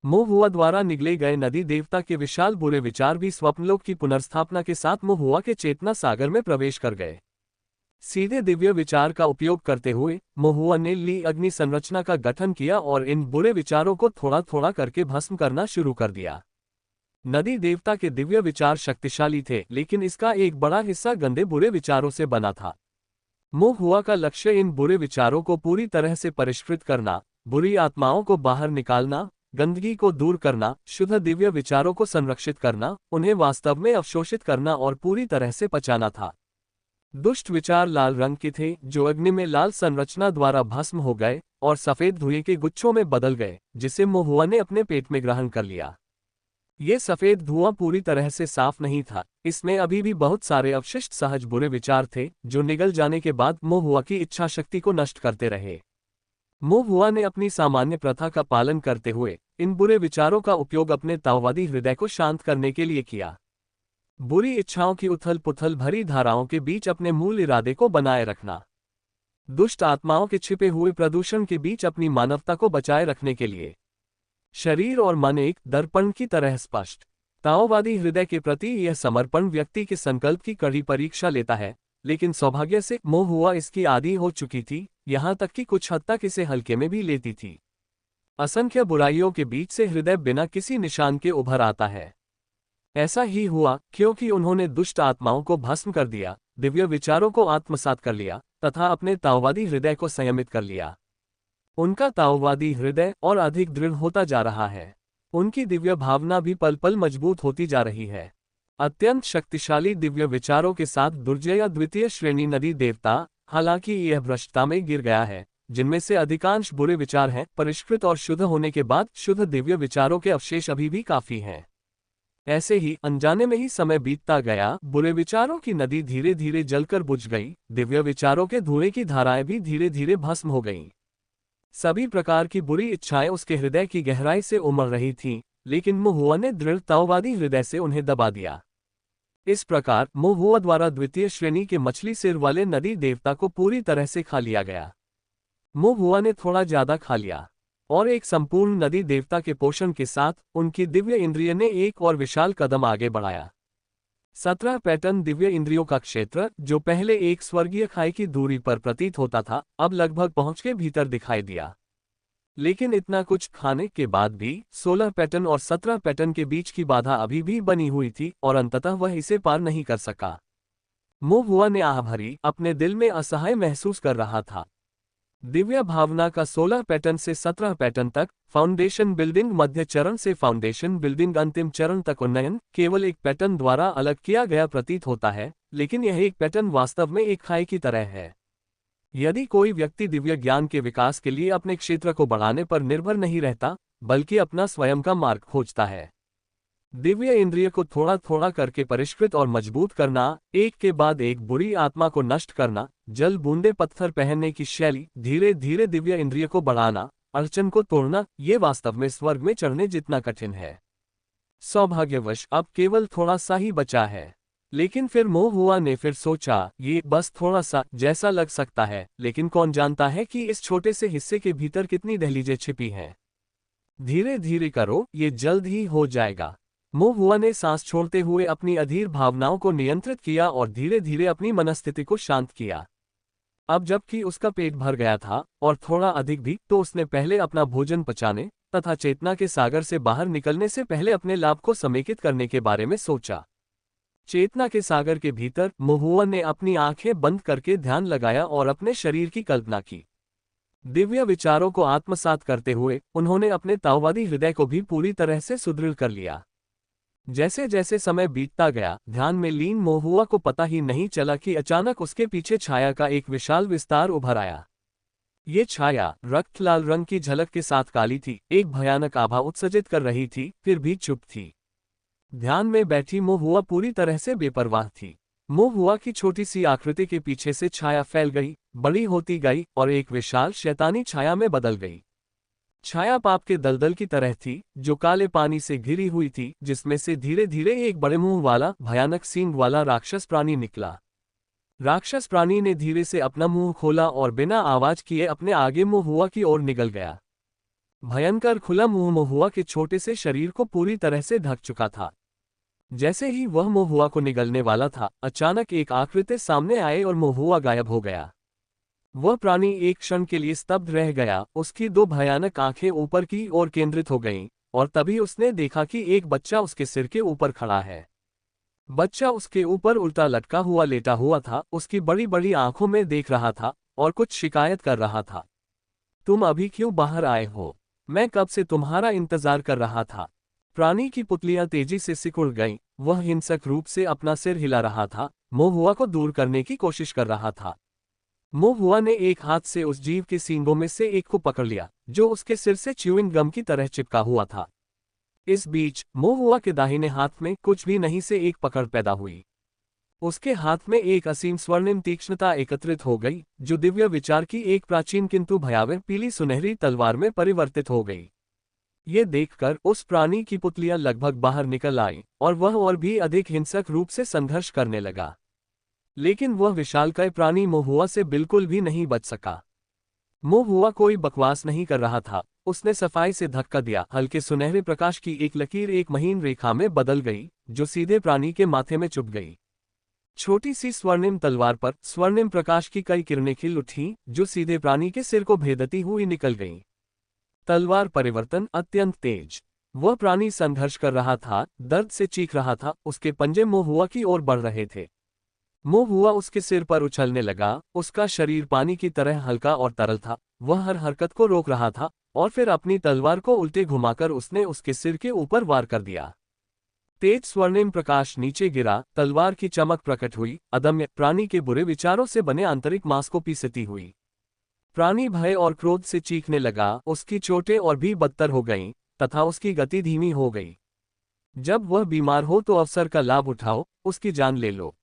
मोहुआ द्वारा निगले गए नदी देवता के विशाल बुरे विचार भी स्वप्नलोक की पुनर्स्थापना के साथ मोहुआ के चेतना सागर में प्रवेश कर गए। सीधे दिव्य विचार का उपयोग करते हुए मोहुआ ने ली अग्नि संरचना का गठन किया और इन बुरे विचारों को थोड़ा थोड़ा करके भस्म करना शुरू कर दिया। नदी देवता के दिव्य विचार शक्तिशाली थे, लेकिन इसका एक बड़ा हिस्सा गंदे बुरे विचारों से बना था। मोहुआ का लक्ष्य इन बुरे विचारों को पूरी तरह से परिष्कृत करना, बुरी आत्माओं को बाहर निकालना, गंदगी को दूर करना, शुद्ध दिव्य विचारों को संरक्षित करना, उन्हें वास्तव में अवशोषित करना और पूरी तरह से पचाना था। दुष्ट विचार लाल रंग के थे, जो अग्नि में लाल संरचना द्वारा भस्म हो गए और सफेद धुएं के गुच्छों में बदल गए, जिसे मोहुआ ने अपने पेट में ग्रहण कर लिया। ये सफेद धुआं पूरी तरह से साफ नहीं था, इसमें अभी भी बहुत सारे अवशिष्ट सहज बुरे विचार थे, जो निगल जाने के बाद मोहुआ की इच्छा शक्ति को नष्ट करते रहे। मोहुआ ने अपनी सामान्य प्रथा का पालन करते हुए इन बुरे विचारों का उपयोग अपने ताओवादी हृदय को शांत करने के लिए किया। बुरी इच्छाओं की उथल पुथल भरी धाराओं के बीच अपने मूल इरादे को बनाए रखना। दुष्ट आत्माओं के छिपे हुए प्रदूषण के बीच अपनी मानवता को बचाए रखने के लिए। शरीर और मन एक दर्पण की तरह स्पष्ट। ताओवादी हृदय के प्रति यह समर्पण व्यक्ति के संकल्प की कड़ी परीक्षा लेता है, लेकिन सौभाग्य से मोह हुआ इसकी आदी हो चुकी थी, यहाँ तक कि कुछ हद तक इसे हल्के में भी लेती थी। असंख्य बुराइयों के बीच से हृदय बिना किसी निशान के उभर आता है। ऐसा ही हुआ क्योंकि उन्होंने दुष्ट आत्माओं को भस्म कर दिया, दिव्य विचारों को आत्मसात कर लिया तथा अपने ताओवादी हृदय को संयमित कर लिया। उनका ताओवादी हृदय और अधिक दृढ़ होता जा रहा है। उनकी दिव्य भावना भी पल पल मजबूत होती जा रही है। अत्यंत शक्तिशाली दिव्य विचारों के साथ दुर्जय द्वितीय श्रेणी नदी देवता, हालांकि यह भ्रष्टता में गिर गया है, जिनमें से अधिकांश बुरे विचार हैं, परिष्कृत और शुद्ध होने के बाद शुद्ध दिव्य विचारों के अवशेष अभी भी काफी हैं। ऐसे ही अनजाने में ही समय बीतता गया, बुरे विचारों की नदी धीरे धीरे जलकर बुझ गई, दिव्य विचारों के धुएं की धाराएं भी धीरे धीरे भस्म हो गईं। सभी प्रकार की बुरी इच्छाएं उसके हृदय की गहराई से उमड़ रही थीं, लेकिन मोहुआ ने दृढ़ ताओवादी हृदय से उन्हें दबा दिया। इस प्रकार मोहुआ द्वारा द्वितीय श्रेणी के मछली सिर वाले नदी देवता को पूरी तरह से खा लिया गया। मोहुआ ने थोड़ा ज्यादा खा लिया, और एक संपूर्ण नदी देवता के पोषण के साथ उनकी दिव्य इंद्रिय ने एक और विशाल कदम आगे बढ़ाया। 17 पैटर्न दिव्य इंद्रियों का क्षेत्र, जो पहले एक स्वर्गीय खाई की दूरी पर प्रतीत होता था, अब लगभग पहुंच के भीतर दिखाई दिया। लेकिन इतना कुछ खाने के बाद भी 16 पैटर्न और 17 पैटर्न के बीच की बाधा अभी भी बनी हुई थी और अंततः वह इसे पार नहीं कर सका। मोहुआ ने आह भरी, अपने दिल में असहाय महसूस कर रहा था। दिव्य भावना का 16 पैटर्न से 17 पैटर्न तक, फाउंडेशन बिल्डिंग मध्य चरण से फाउंडेशन बिल्डिंग अंतिम चरण तक उन्नयन केवल एक पैटर्न द्वारा अलग किया गया प्रतीत होता है, लेकिन यह एक पैटर्न वास्तव में एक खाई की तरह है। यदि कोई व्यक्ति दिव्य ज्ञान के विकास के लिए अपने क्षेत्र को बढ़ाने पर निर्भर नहीं रहता, बल्कि अपना स्वयं का मार्ग खोजता है, दिव्य इंद्रिय को थोड़ा थोड़ा करके परिष्कृत और मजबूत करना, एक के बाद एक बुरी आत्मा को नष्ट करना, जल बूंदे पत्थर पहनने की शैली, धीरे धीरे दिव्य इंद्रिय को बढ़ाना, अड़चन को तोड़ना, ये वास्तव में स्वर्ग में चढ़ने जितना कठिन है। सौभाग्यवश अब केवल थोड़ा सा ही बचा है। लेकिन फिर मोहुआ ने फिर सोचा, ये बस थोड़ा सा जैसा लग सकता है, लेकिन कौन जानता है कि इस छोटे से हिस्से के भीतर कितनी दहलीजें छिपी हैं। धीरे धीरे करो, ये जल्द ही हो जाएगा। मोहुआ ने सांस छोड़ते हुए अपनी अधीर भावनाओं को नियंत्रित किया और धीरे धीरे अपनी मनस्थिति को शांत किया। अब जबकि उसका पेट भर गया था, और थोड़ा अधिक भी, तो उसने पहले अपना भोजन पचाने तथा चेतना के सागर से बाहर निकलने से पहले अपने लाभ को समेकित करने के बारे में सोचा। चेतना के सागर के भीतर मोहुआ ने अपनी आंखें बंद करके ध्यान लगाया और अपने शरीर की कल्पना की। दिव्य विचारों को आत्मसात करते हुए उन्होंने अपने ताओवादी हृदय को भी पूरी तरह से सुदृढ़ कर लिया। जैसे जैसे समय बीतता गया, ध्यान में लीन मोहुआ को पता ही नहीं चला कि अचानक उसके पीछे छाया का एक विशाल विस्तार उभर आया। ये छाया रक्त लाल रंग की झलक के साथ काली थी, एक भयानक आभा उत्सर्जित कर रही थी, फिर भी चुप थी। ध्यान में बैठी मोहुआ पूरी तरह से बेपरवाह थी। मोहुआ की छोटी सी आकृति के पीछे से छाया फैल गई, बड़ी होती गई और एक विशाल शैतानी छाया में बदल गई। छाया पाप के दलदल की तरह थी, जो काले पानी से घिरी हुई थी, जिसमें से धीरे धीरे एक बड़े मुंह वाला, भयानक सींग वाला राक्षस प्राणी निकला। राक्षस प्राणी ने धीरे से अपना मुंह खोला और बिना आवाज किए अपने आगे मोहुआ की ओर निकल गया। भयंकर खुला मुंह मोहुआ के छोटे से शरीर को पूरी तरह से ढक चुका था। जैसे ही वह मोहुआ को निगलने वाला था, अचानक एक आकृति सामने आए और मोहुआ गायब हो गया। वह प्राणी एक क्षण के लिए स्तब्ध रह गया, उसकी 2 भयानक आंखें ऊपर की ओर केंद्रित हो गईं, और तभी उसने देखा कि एक बच्चा उसके सिर के ऊपर खड़ा है। बच्चा उसके ऊपर उल्टा लटका हुआ लेटा हुआ था, उसकी बड़ी बड़ी आंखों में देख रहा था और कुछ शिकायत कर रहा था। तुम अभी क्यों बाहर आए हो? मैं कब से तुम्हारा इंतजार कर रहा था। प्राणी की पुतलियां तेजी से सिकुड़ गईं, वह हिंसक रूप से अपना सिर हिला रहा था, मोहुआ को दूर करने की कोशिश कर रहा था। मोहुआ ने एक हाथ से उस जीव के सींगों में से एक को पकड़ लिया, जो उसके सिर से च्यूइंग गम की तरह चिपका हुआ था। इस बीच मोहुआ के दाहिने हाथ में कुछ भी नहीं से एक पकड़ पैदा हुई। उसके हाथ में एक असीम स्वर्णिम तीक्ष्णता एकत्रित हो गई, जो दिव्य विचार की एक प्राचीन किंतु भयावह पीली सुनहरी तलवार में परिवर्तित हो गई। ये देखकर उस प्राणी की पुतलियां लगभग बाहर निकल आईं और वह और भी अधिक हिंसक रूप से संघर्ष करने लगा। लेकिन वह विशालकाय प्राणी मोहुआ से बिल्कुल भी नहीं बच सका। मोहुआ कोई बकवास नहीं कर रहा था। उसने सफाई से धक्का दिया। हल्के सुनहरे प्रकाश की एक लकीर एक महीन रेखा में बदल गई, जो सीधे प्राणी के माथे में चुभ गई। छोटी सी स्वर्णिम तलवार पर स्वर्णिम प्रकाश की कई किरणें खिल उठीं, जो सीधे प्राणी के सिर को भेदती हुई निकल गईं। तलवार परिवर्तन अत्यंत तेज। वह प्राणी संघर्ष कर रहा था, दर्द से चीख रहा था। उसके पंजे मोहुआ की ओर बढ़ रहे थे। मोहुआ उसके सिर पर उछलने लगा। उसका शरीर पानी की तरह हल्का और तरल था। वह हर हरकत को रोक रहा था और फिर अपनी तलवार को उल्टे घुमाकर उसने उसके सिर के ऊपर वार कर दिया। तेज स्वर्णिम प्रकाश नीचे गिरा। तलवार की चमक प्रकट हुई। अदम्य प्राणी के बुरे विचारों से बने आंतरिक मांसपेशियां हुई। प्राणी भय और क्रोध से चीखने लगा। उसकी चोटें और भी बदतर हो गईं तथा उसकी गति धीमी हो गई। जब वह बीमार हो तो अवसर का लाभ उठाओ, उसकी जान ले लो।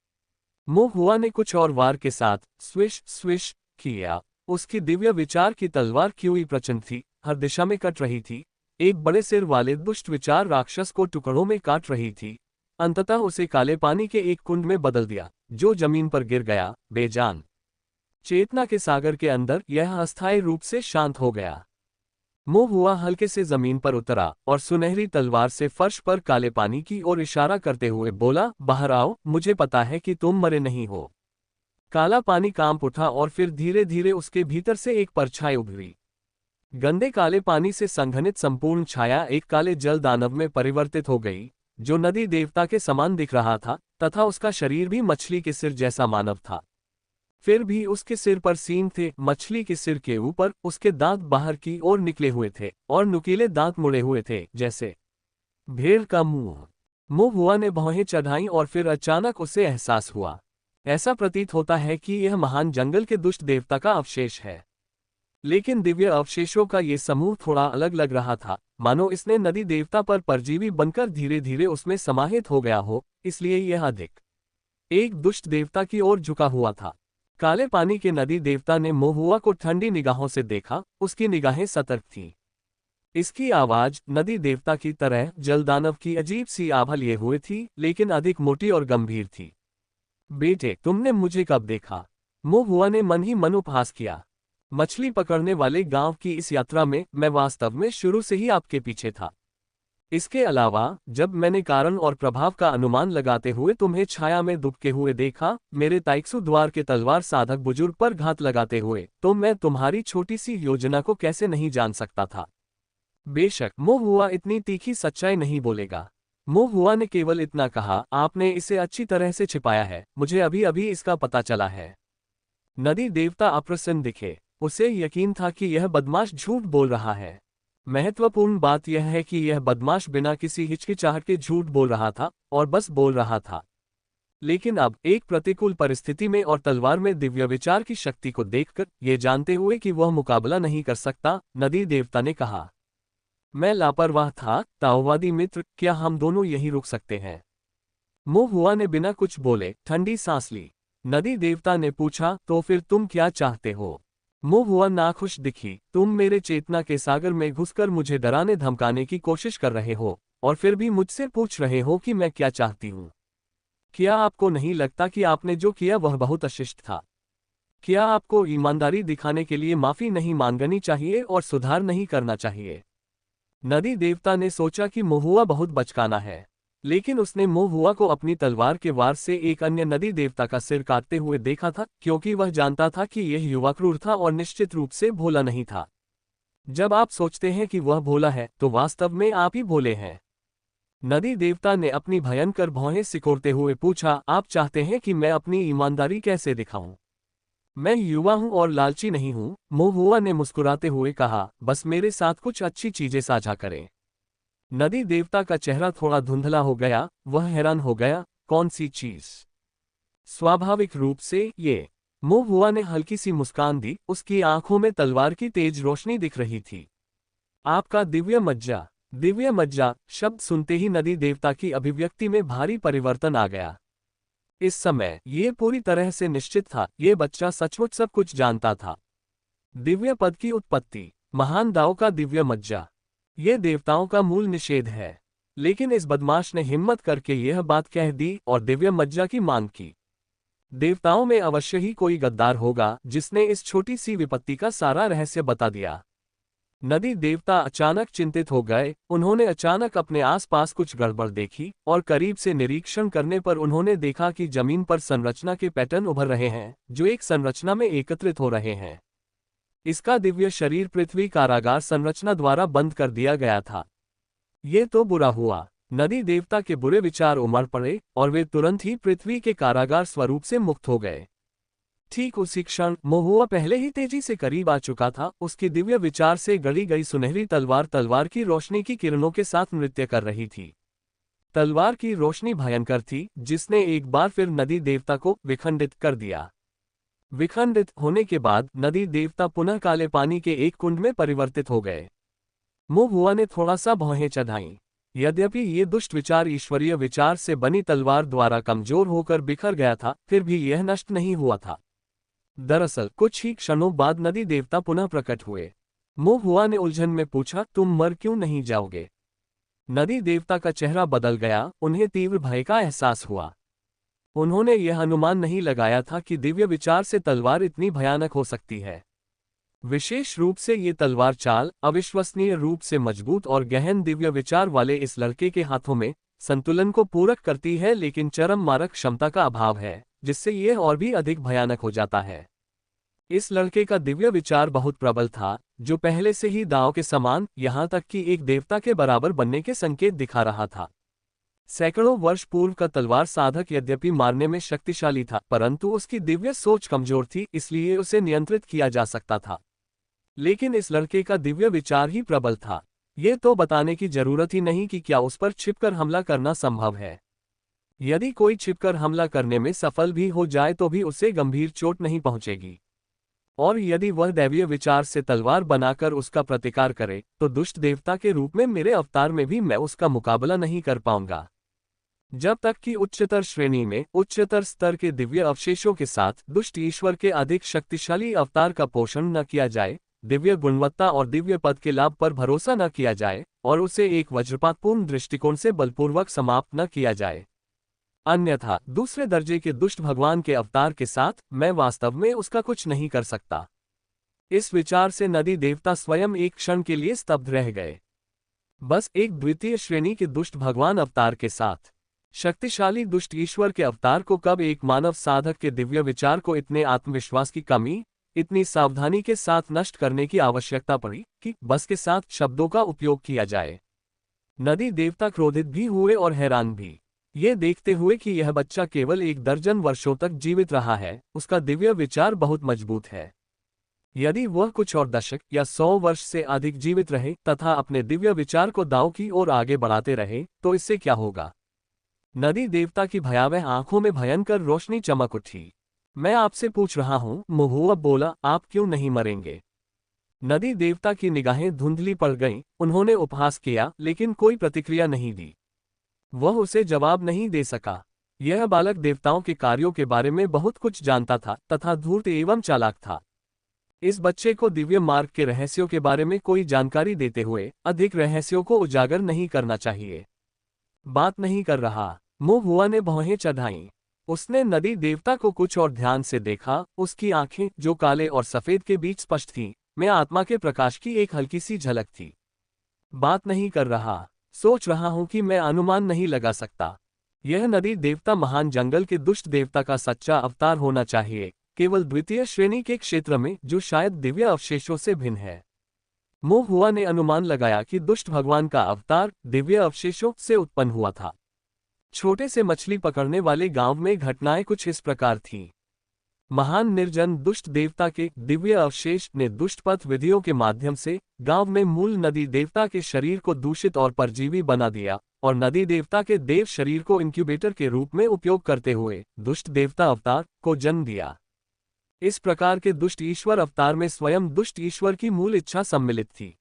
मोहुआ ने कुछ और वार के साथ स्विश स्विश किया। उसकी दिव्य विचार की तलवार क्यों प्रचंड थी, हर दिशा में कट रही थी। एक बड़े सिर वाले दुष्ट विचार राक्षस को टुकड़ों में काट रही थी। अंततः उसे काले पानी के एक कुंड में बदल दिया, जो जमीन पर गिर गया, बेजान। चेतना के सागर के अंदर यह अस्थायी रूप से शांत हो गया। मोहुआ हल्के से जमीन पर उतरा और सुनहरी तलवार से फर्श पर काले पानी की ओर इशारा करते हुए बोला, बाहर आओ, मुझे पता है कि तुम मरे नहीं हो। काला पानी कांप उठा और फिर धीरे धीरे उसके भीतर से एक परछाई उभरी। गंदे काले पानी से संघनित संपूर्ण छाया एक काले जल दानव में परिवर्तित हो गई, जो नदी देवता के समान दिख रहा था तथा उसका शरीर भी मछली के सिर जैसा मानव था। फिर भी उसके सिर पर सींग थे। मछली के सिर के ऊपर उसके दांत बाहर की ओर निकले हुए थे और नुकीले दांत मुड़े हुए थे, जैसे भेड़ का मुंह। मोहुआ ने भौहें चढ़ाईं और फिर अचानक उसे एहसास हुआ। ऐसा प्रतीत होता है कि यह महान जंगल के दुष्ट देवता का अवशेष है। लेकिन दिव्य अवशेषों का ये समूह थोड़ा अलग लग रहा था, मानो इसने नदी देवता पर परजीवी बनकर धीरे धीरे उसमें समाहित हो गया हो, इसलिए यह अधिक एक दुष्ट देवता की ओर झुका हुआ था। काले पानी के नदी देवता ने मोहुआ को ठंडी निगाहों से देखा। उसकी निगाहें सतर्क थीं। इसकी आवाज नदी देवता की तरह जलदानव की अजीब सी आभा लिए हुए थी, लेकिन अधिक मोटी और गंभीर थी। बेटे, तुमने मुझे कब देखा? मोहुआ ने मन ही मन उपहास किया। मछली पकड़ने वाले गांव की इस यात्रा में मैं वास्तव में शुरू से ही आपके पीछे था। इसके अलावा जब मैंने कारण और प्रभाव का अनुमान लगाते हुए तुम्हें छाया में दुबके हुए देखा, मेरे ताइक्सु द्वार के तलवार साधक बुजुर्ग पर घात लगाते हुए, तो मैं तुम्हारी छोटी सी योजना को कैसे नहीं जान सकता था। बेशक मोहुआ इतनी तीखी सच्चाई नहीं बोलेगा। मोहुआ ने केवल इतना कहा, आपने इसे अच्छी तरह से छिपाया है, मुझे अभी अभी इसका पता चला है। नदी देवता अप्रसन्न दिखे। उसे यकीन था कि यह बदमाश झूठ बोल रहा है। महत्वपूर्ण बात यह है कि यह बदमाश बिना किसी हिचकिचाहट के झूठ बोल रहा था, और बस बोल रहा था। लेकिन अब एक प्रतिकूल परिस्थिति में और तलवार में दिव्य विचार की शक्ति को देखकर, ये जानते हुए कि वह मुकाबला नहीं कर सकता, नदी देवता ने कहा, मैं लापरवाह था, ताओवादी मित्र, क्या हम दोनों यहीं रुक सकते हैं? मोहुआ ने बिना कुछ बोले ठंडी सांस ली। नदी देवता ने पूछा, तो फिर तुम क्या चाहते हो? मोहुआ नाखुश दिखी। तुम मेरे चेतना के सागर में घुसकर मुझे डराने धमकाने की कोशिश कर रहे हो, और फिर भी मुझसे पूछ रहे हो कि मैं क्या चाहती हूँ। क्या आपको नहीं लगता कि आपने जो किया वह बहुत अशिष्ट था? क्या आपको ईमानदारी दिखाने के लिए माफी नहीं मांगनी चाहिए और सुधार नहीं करना चाहिए? नदी देवता ने सोचा कि मोहुआ बहुत बचकाना है, लेकिन उसने मोहुआ को अपनी तलवार के वार से एक अन्य नदी देवता का सिर काटते हुए देखा था, क्योंकि वह जानता था कि यह युवा क्रूर था और निश्चित रूप से भोला नहीं था। जब आप सोचते हैं कि वह भोला है, तो वास्तव में आप ही भोले हैं। नदी देवता ने अपनी भयंकर भौहें सिकोड़ते हुए पूछा, आप चाहते हैं कि मैं अपनी ईमानदारी कैसे दिखाऊं? मैं युवा हूं और लालची नहीं हूं, मोहुआ ने मुस्कुराते हुए कहा, बस मेरे साथ कुछ अच्छी चीजें साझा करें। नदी देवता का चेहरा थोड़ा धुंधला हो गया। वह हैरान हो गया, कौन सी चीज? स्वाभाविक रूप से ये। मोहुआ ने हल्की सी मुस्कान दी। उसकी आंखों में तलवार की तेज रोशनी दिख रही थी। आपका दिव्य मज्जा। दिव्य मज्जा शब्द सुनते ही नदी देवता की अभिव्यक्ति में भारी परिवर्तन आ गया। इस समय ये पूरी तरह से निश्चित था, ये बच्चा सचमुच सब कुछ जानता था। दिव्य पद की उत्पत्ति, महान दाव का दिव्य मज्जा। ये देवताओं का मूल निषेध है। लेकिन इस बदमाश ने हिम्मत करके यह बात कह दी और दिव्य मज्जा की मांग की। देवताओं में अवश्य ही कोई गद्दार होगा जिसने इस छोटी सी विपत्ति का सारा रहस्य बता दिया। नदी देवता अचानक चिंतित हो गए। उन्होंने अचानक अपने आसपास कुछ गड़बड़ देखी और करीब से निरीक्षण करने पर उन्होंने देखा कि जमीन पर संरचना के पैटर्न उभर रहे हैं जो एक संरचना में एकत्रित हो रहे हैं। इसका दिव्य शरीर पृथ्वी कारागार संरचना द्वारा बंद कर दिया गया था। ये तो बुरा हुआ। नदी देवता के बुरे विचार उमड़ पड़े और वे तुरंत ही पृथ्वी के कारागार स्वरूप से मुक्त हो गए। ठीक उसी क्षण महुआ पहले ही तेजी से करीब आ चुका था। उसकी दिव्य विचार से गढ़ी गई सुनहरी तलवार की रोशनी की किरणों के साथ नृत्य कर रही थी। तलवार की रोशनी भयंकर थी जिसने एक बार फिर नदी देवता को विखंडित कर दिया। विखंडित होने के बाद नदी देवता पुनः काले पानी के एक कुंड में परिवर्तित हो गए। महुआ ने थोड़ा सा भौहें चढ़ाईं। यद्यपि ये दुष्ट विचार ईश्वरीय विचार से बनी तलवार द्वारा कमजोर होकर बिखर गया था, फिर भी यह नष्ट नहीं हुआ था। दरअसल कुछ ही क्षणों बाद नदी देवता पुनः प्रकट हुए। महुआ ने उलझन में पूछा, तुम मर क्यों नहीं जाओगे? नदी देवता का चेहरा बदल गया। उन्हें तीव्र भय का एहसास हुआ। उन्होंने यह अनुमान नहीं लगाया था कि दिव्य विचार से तलवार इतनी भयानक हो सकती है। विशेष रूप से ये तलवार चाल अविश्वसनीय रूप से मजबूत और गहन दिव्य विचार वाले इस लड़के के हाथों में संतुलन को पूरक करती है, लेकिन चरम मारक क्षमता का अभाव है जिससे यह और भी अधिक भयानक हो जाता है। इस लड़के का दिव्य विचार बहुत प्रबल था, जो पहले से ही दांव के समान, यहां तक कि एक देवता के बराबर बनने के संकेत दिखा रहा था। सैकड़ों वर्ष पूर्व का तलवार साधक यद्यपि मारने में शक्तिशाली था, परंतु उसकी दिव्य सोच कमजोर थी, इसलिए उसे नियंत्रित किया जा सकता था। लेकिन इस लड़के का दिव्य विचार ही प्रबल था। ये तो बताने की जरूरत ही नहीं कि क्या उस पर छिपकर हमला करना संभव है। यदि कोई छिपकर हमला करने में सफल भी हो जाए तो भी उसे गंभीर चोट नहीं पहुंचेगी। और यदि वह दैवीय विचार से तलवार बनाकर उसका प्रतिकार करे तो दुष्ट देवता के रूप में मेरे अवतार में भी मैं उसका मुकाबला नहीं कर पाऊंगा। जब तक कि उच्चतर श्रेणी में उच्चतर स्तर के दिव्य अवशेषों के साथ दुष्ट ईश्वर के अधिक शक्तिशाली अवतार का पोषण न किया जाए, दिव्य गुणवत्ता और दिव्य पद के लाभ पर भरोसा न किया जाए और उसे एक वज्रपातपूर्ण दृष्टिकोण से बलपूर्वक समाप्त न किया जाए, अन्यथा दूसरे दर्जे के दुष्ट भगवान के अवतार के साथ मैं वास्तव में उसका कुछ नहीं कर सकता। इस विचार से नदी देवता स्वयं एक क्षण के लिए स्तब्ध रह गए। बस एक द्वितीय श्रेणी के दुष्ट भगवान अवतार के साथ शक्तिशाली दुष्ट ईश्वर के अवतार को कब एक मानव साधक के दिव्य विचार को इतने आत्मविश्वास की कमी, इतनी सावधानी के साथ नष्ट करने की आवश्यकता पड़ी कि बस के साथ शब्दों का उपयोग किया जाए। नदी देवता क्रोधित भी हुए और हैरान भी, ये देखते हुए कि यह बच्चा केवल 1 दर्जन वर्षों तक जीवित रहा है, उसका दिव्य विचार बहुत मजबूत है। यदि वह कुछ और दशक या 100 वर्ष से अधिक जीवित रहे तथा अपने दिव्य विचार को दांव की ओर आगे बढ़ाते रहे तो इससे क्या होगा? नदी देवता की भयावह आंखों में भयंकर रोशनी चमक उठी। मैं आपसे पूछ रहा हूं, महुआ बोला, आप क्यों नहीं मरेंगे? नदी देवता की निगाहें धुंधली पड़ गईं। उन्होंने उपहास किया लेकिन कोई प्रतिक्रिया नहीं दी। वह उसे जवाब नहीं दे सका। यह बालक देवताओं के कार्यों के बारे में बहुत कुछ जानता था तथा धूर्त एवं चालाक था। इस बच्चे को दिव्य मार्ग के रहस्यों के बारे में कोई जानकारी देते हुए अधिक रहस्यों को उजागर नहीं करना चाहिए। बात नहीं कर रहा। महुआ ने भौहें चढ़ाईं। उसने नदी देवता को कुछ और ध्यान से देखा। उसकी आंखें, जो काले और सफेद के बीच स्पष्ट थीं, में आत्मा के प्रकाश की एक हल्की सी झलक थी। बात नहीं कर रहा। सोच रहा हूं कि मैं अनुमान नहीं लगा सकता। यह नदी देवता महान जंगल के दुष्ट देवता का सच्चा अवतार होना चाहिए, केवल द्वितीय श्रेणी के क्षेत्र में जो शायद दिव्य अवशेषों से भिन्न है। महुआ ने अनुमान लगाया कि दुष्ट भगवान का अवतार दिव्य अवशेषों से उत्पन्न हुआ था। छोटे से मछली पकड़ने वाले गांव में घटनाएं कुछ इस प्रकार थीं। महान निर्जन दुष्ट देवता के दिव्य अवशेष ने दुष्टपथ विधियों के माध्यम से गांव में मूल नदी देवता के शरीर को दूषित और परजीवी बना दिया और नदी देवता के देव शरीर को इंक्यूबेटर के रूप में उपयोग करते हुए दुष्ट देवता अवतार को जन्म दिया। इस प्रकार के दुष्ट ईश्वर अवतार में स्वयं दुष्ट ईश्वर की मूल इच्छा सम्मिलित थी।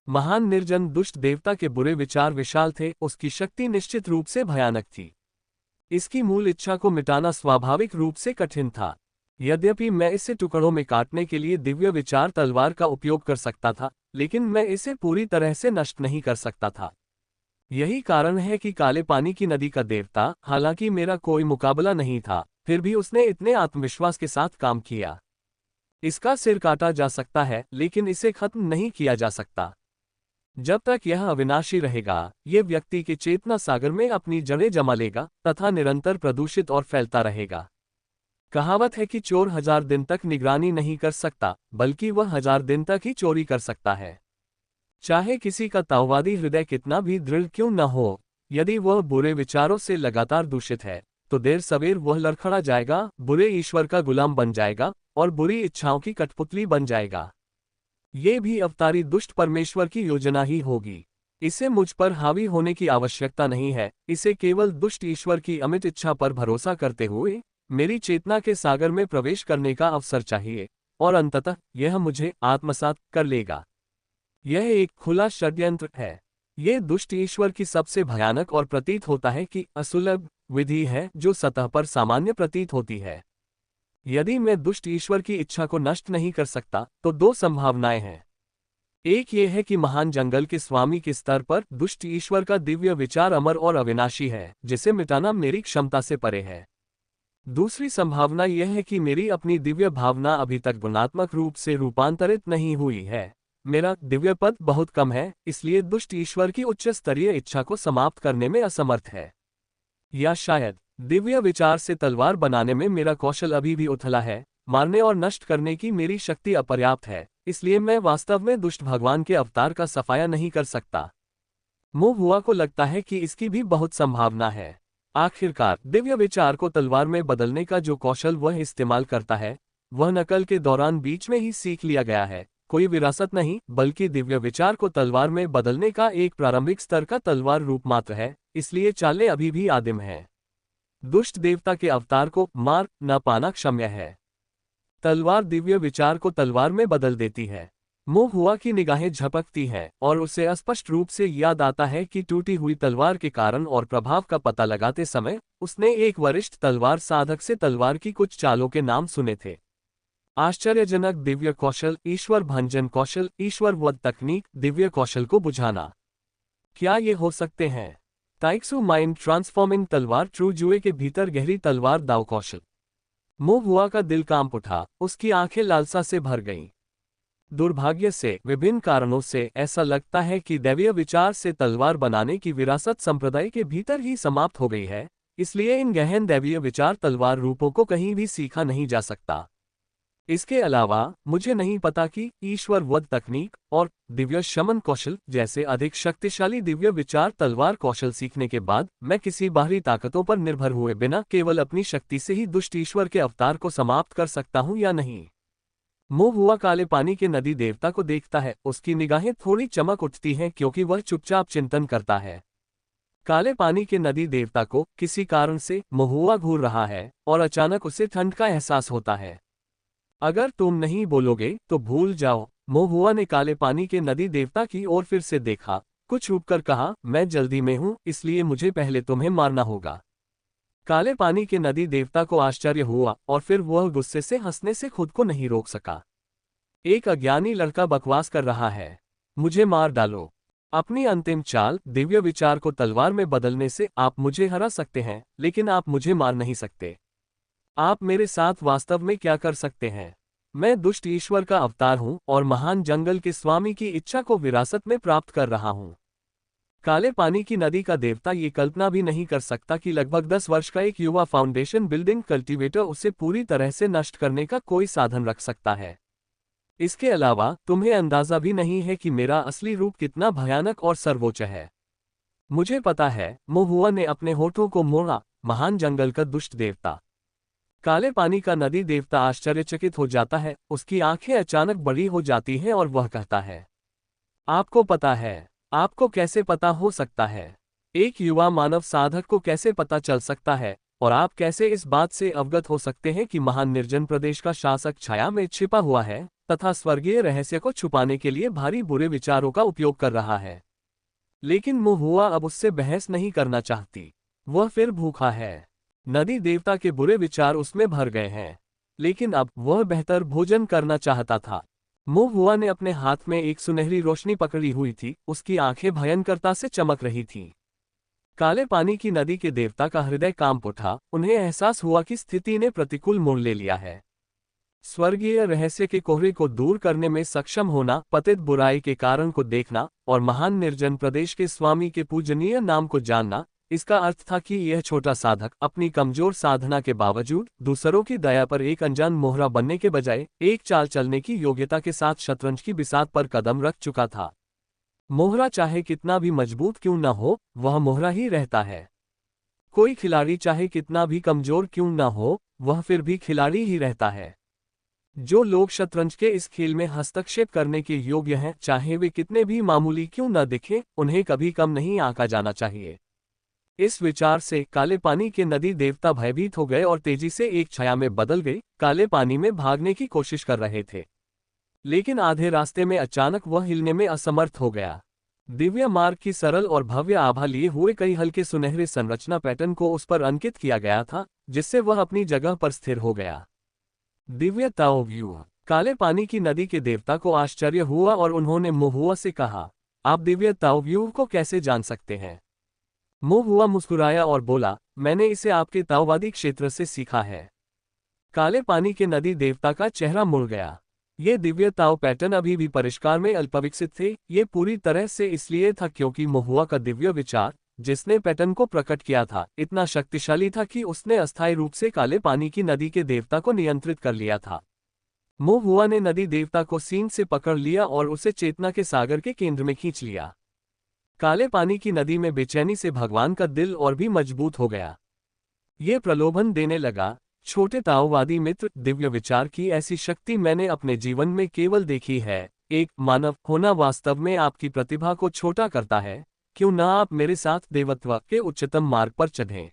महान निर्जन दुष्ट देवता के बुरे विचार विशाल थे, उसकी शक्ति निश्चित रूप से भयानक थी। इसकी मूल इच्छा को मिटाना स्वाभाविक रूप से कठिन था। यद्यपि मैं इसे टुकड़ों में काटने के लिए दिव्य विचार तलवार का उपयोग कर सकता था, लेकिन मैं इसे पूरी तरह से नष्ट नहीं कर सकता था। यही कारण है कि काले पानी की नदी का देवता, हालांकि मेरा कोई मुकाबला नहीं था, फिर भी उसने इतने आत्मविश्वास के साथ काम किया। इसका सिर काटा जा सकता है, लेकिन इसे खत्म नहीं किया जा सकता। जब तक यह अविनाशी रहेगा, ये व्यक्ति के चेतना सागर में अपनी जड़ें जमा लेगा तथा निरंतर प्रदूषित और फैलता रहेगा। कहावत है कि चोर 1000 दिन तक निगरानी नहीं कर सकता, बल्कि वह 1000 दिन तक ही चोरी कर सकता है। चाहे किसी का ताओवादी हृदय कितना भी दृढ़ क्यों न हो, यदि वह बुरे विचारों से लगातार दूषित है, तो देर सवेर वह लड़खड़ा जाएगा, बुरे ईश्वर का गुलाम बन जाएगा और बुरी इच्छाओं की कठपुतली बन जाएगा। ये भी अवतारी दुष्ट परमेश्वर की योजना ही होगी। इसे मुझ पर हावी होने की आवश्यकता नहीं है, इसे केवल दुष्ट ईश्वर की अमित इच्छा पर भरोसा करते हुए मेरी चेतना के सागर में प्रवेश करने का अवसर चाहिए, और अंततः यह मुझे आत्मसात कर लेगा। यह एक खुला षड्यंत्र है। ये दुष्ट ईश्वर की सबसे भयानक और प्रतीत होता है कि असुलभ विधि है जो सतह पर सामान्य प्रतीत होती है। यदि मैं दुष्ट ईश्वर की इच्छा को नष्ट नहीं कर सकता, तो दो संभावनाएं हैं। एक ये है कि महान जंगल के स्वामी के स्तर पर दुष्ट ईश्वर का दिव्य विचार अमर और अविनाशी है, जिसे मिटाना मेरी क्षमता से परे है। दूसरी संभावना यह है कि मेरी अपनी दिव्य भावना अभी तक गुणात्मक रूप से रूपांतरित नहीं हुई है। मेरा दिव्य पद बहुत कम है, इसलिए दुष्ट ईश्वर की उच्च स्तरीय इच्छा को समाप्त करने में असमर्थ है। या शायद दिव्य विचार से तलवार बनाने में मेरा कौशल अभी भी उथला है, मारने और नष्ट करने की मेरी शक्ति अपर्याप्त है, इसलिए मैं वास्तव में दुष्ट भगवान के अवतार का सफाया नहीं कर सकता। मोहुआ को लगता है कि इसकी भी बहुत संभावना है। आखिरकार दिव्य विचार को तलवार में बदलने का जो कौशल वह इस्तेमाल करता है, वह नकल के दौरान बीच में ही सीख लिया गया है। कोई विरासत नहीं, बल्कि दिव्य विचार को तलवार में बदलने का एक प्रारंभिक स्तर का तलवार रूप मात्र है, इसलिए चालें अभी भी आदिम हैं। दुष्ट देवता के अवतार को मार न पाना क्षम्य है। तलवार दिव्य विचार को तलवार में बदल देती है। मोहुआ की निगाहें झपकती हैं और उसे स्पष्ट रूप से याद आता है कि टूटी हुई तलवार के कारण और प्रभाव का पता लगाते समय उसने एक वरिष्ठ तलवार साधक से तलवार की कुछ चालों के नाम सुने थे। आश्चर्यजनक दिव्य कौशल, ईश्वर भंजन कौशल, ईश्वर वध तकनीक, दिव्य कौशल को बुझाना। क्या ये हो सकते हैं? ताइक्सु माइंड ट्रांसफॉर्मिंग तलवार, ट्रू जुए के भीतर गहरी तलवार दाव कौशल। मोहुआ का दिल कांप उठा, उसकी आंखें लालसा से भर गईं। दुर्भाग्य से, विभिन्न कारणों से ऐसा लगता है कि दैवीय विचार से तलवार बनाने की विरासत संप्रदाय के भीतर ही समाप्त हो गई है, इसलिए इन गहन दैवीय विचार तलवार रूपों को कहीं भी सीखा नहीं जा सकता। इसके अलावा मुझे नहीं पता कि ईश्वर वध तकनीक और दिव्य शमन कौशल जैसे अधिक शक्तिशाली दिव्य विचार तलवार कौशल सीखने के बाद मैं किसी बाहरी ताकतों पर निर्भर हुए बिना केवल अपनी शक्ति से ही दुष्ट ईश्वर के अवतार को समाप्त कर सकता हूं या नहीं। मोहुआ काले पानी के नदी देवता को देखता है, उसकी निगाहें थोड़ी चमक उठती हैं क्योंकि वह चुपचाप चिंतन करता है। काले पानी के नदी देवता को किसी कारण से मोहुआ घूर रहा है और अचानक उसे ठंड का एहसास होता है। अगर तुम नहीं बोलोगे तो भूल जाओ। मोहुआ ने काले पानी के नदी देवता की ओर फिर से देखा, कुछ रुककर कहा, मैं जल्दी में हूं, इसलिए मुझे पहले तुम्हें मारना होगा। काले पानी के नदी देवता को आश्चर्य हुआ और फिर वह गुस्से से हंसने से खुद को नहीं रोक सका। एक अज्ञानी लड़का बकवास कर रहा है, मुझे मार डालो। अपनी अंतिम चाल दिव्य विचार को तलवार में बदलने से आप मुझे हरा सकते हैं, लेकिन आप मुझे मार नहीं सकते। आप मेरे साथ वास्तव में क्या कर सकते हैं? मैं दुष्ट ईश्वर का अवतार हूं और महान जंगल के स्वामी की इच्छा को विरासत में प्राप्त कर रहा हूं। काले पानी की नदी का देवता ये कल्पना भी नहीं कर सकता कि लगभग 10 वर्ष का एक युवा फाउंडेशन बिल्डिंग कल्टीवेटर उसे पूरी तरह से नष्ट करने का कोई साधन रख सकता है। इसके अलावा तुम्हें अंदाजा भी नहीं है कि मेरा असली रूप कितना भयानक और सर्वोच्च है। मुझे पता है। मोहुआ ने अपने होठों को मोड़ा, महान जंगल का दुष्ट देवता। काले पानी का नदी देवता आश्चर्यचकित हो जाता है, उसकी आंखें अचानक बड़ी हो जाती हैं और वह कहता है, आपको पता है? आपको कैसे पता हो सकता है? एक युवा मानव साधक को कैसे पता चल सकता है? और आप कैसे इस बात से अवगत हो सकते हैं कि महान निर्जन प्रदेश का शासक छाया में छिपा हुआ है तथा स्वर्गीय रहस्य को छुपाने के लिए भारी बुरे विचारों का उपयोग कर रहा है? लेकिन मोहुआ अब उससे बहस नहीं करना चाहती। वह फिर भूखा है। नदी देवता के बुरे विचार उसमें भर गए हैं, लेकिन अब वह बेहतर भोजन करना चाहता था। मोहुआ ने अपने हाथ में एक सुनहरी रोशनी पकड़ी हुई थी, उसकी आंखें भयंकरता से चमक रही थीं। काले पानी की नदी के देवता का हृदय कांप उठा, उन्हें एहसास हुआ कि स्थिति ने प्रतिकूल मोड़ ले लिया है। स्वर्गीय रहस्य के कोहरे को दूर करने में सक्षम होना, पतित बुराई के कारण को देखना और महान निर्जन प्रदेश के स्वामी के पूजनीय नाम को जानना, इसका अर्थ था कि यह छोटा साधक अपनी कमजोर साधना के बावजूद दूसरों की दया पर एक अनजान मोहरा बनने के बजाय एक चाल चलने की योग्यता के साथ शतरंज की बिसात पर कदम रख चुका था। मोहरा चाहे कितना भी मजबूत क्यों न हो, वह मोहरा ही रहता है। कोई खिलाड़ी चाहे कितना भी कमजोर क्यों न हो, वह फिर भी खिलाड़ी ही रहता है। जो लोग शतरंज के इस खेल में हस्तक्षेप करने के योग्य हैं, चाहे वे कितने भी मामूली क्यों न दिखें, उन्हें कभी कम नहीं आंका जाना चाहिए। इस विचार से काले पानी के नदी देवता भयभीत हो गए और तेजी से एक छाया में बदल गए। काले पानी में भागने की कोशिश कर रहे थे, लेकिन आधे रास्ते में अचानक वह हिलने में असमर्थ हो गया। दिव्य मार्ग की सरल और भव्य आभा लिए हुए कई हल्के सुनहरे संरचना पैटर्न को उस पर अंकित किया गया था, जिससे वह अपनी जगह पर स्थिर हो गया। दिव्य ताओ व्यूह। काले पानी की नदी के देवता को आश्चर्य हुआ और उन्होंने मोहुआ से कहा, आप दिव्य ताओ व्यूह को कैसे जान सकते हैं? मोहुआ मुस्कुराया और बोला, मैंने इसे आपके ताओवादी क्षेत्र से सीखा है। काले पानी के नदी देवता का चेहरा मुड़ गया। ये दिव्य ताओ पैटर्न अभी भी परिष्कार में अल्पविकसित थे। ये पूरी तरह से इसलिए था क्योंकि मोहुआ का दिव्य विचार, जिसने पैटर्न को प्रकट किया था, इतना शक्तिशाली था कि उसने अस्थायी रूप से काले पानी की नदी के देवता को नियंत्रित कर लिया था। मोहुआ ने नदी देवता को सीन से पकड़ लिया और उसे चेतना के सागर के केंद्र में खींच लिया। काले पानी की नदी में बेचैनी से भगवान का दिल और भी मजबूत हो गया। ये प्रलोभन देने लगा, छोटे ताओवादी मित्र, दिव्य विचार की ऐसी शक्ति मैंने अपने जीवन में केवल देखी है। एक मानव होना वास्तव में आपकी प्रतिभा को छोटा करता है। क्यों ना आप मेरे साथ देवत्व के उच्चतम मार्ग पर चढ़ें?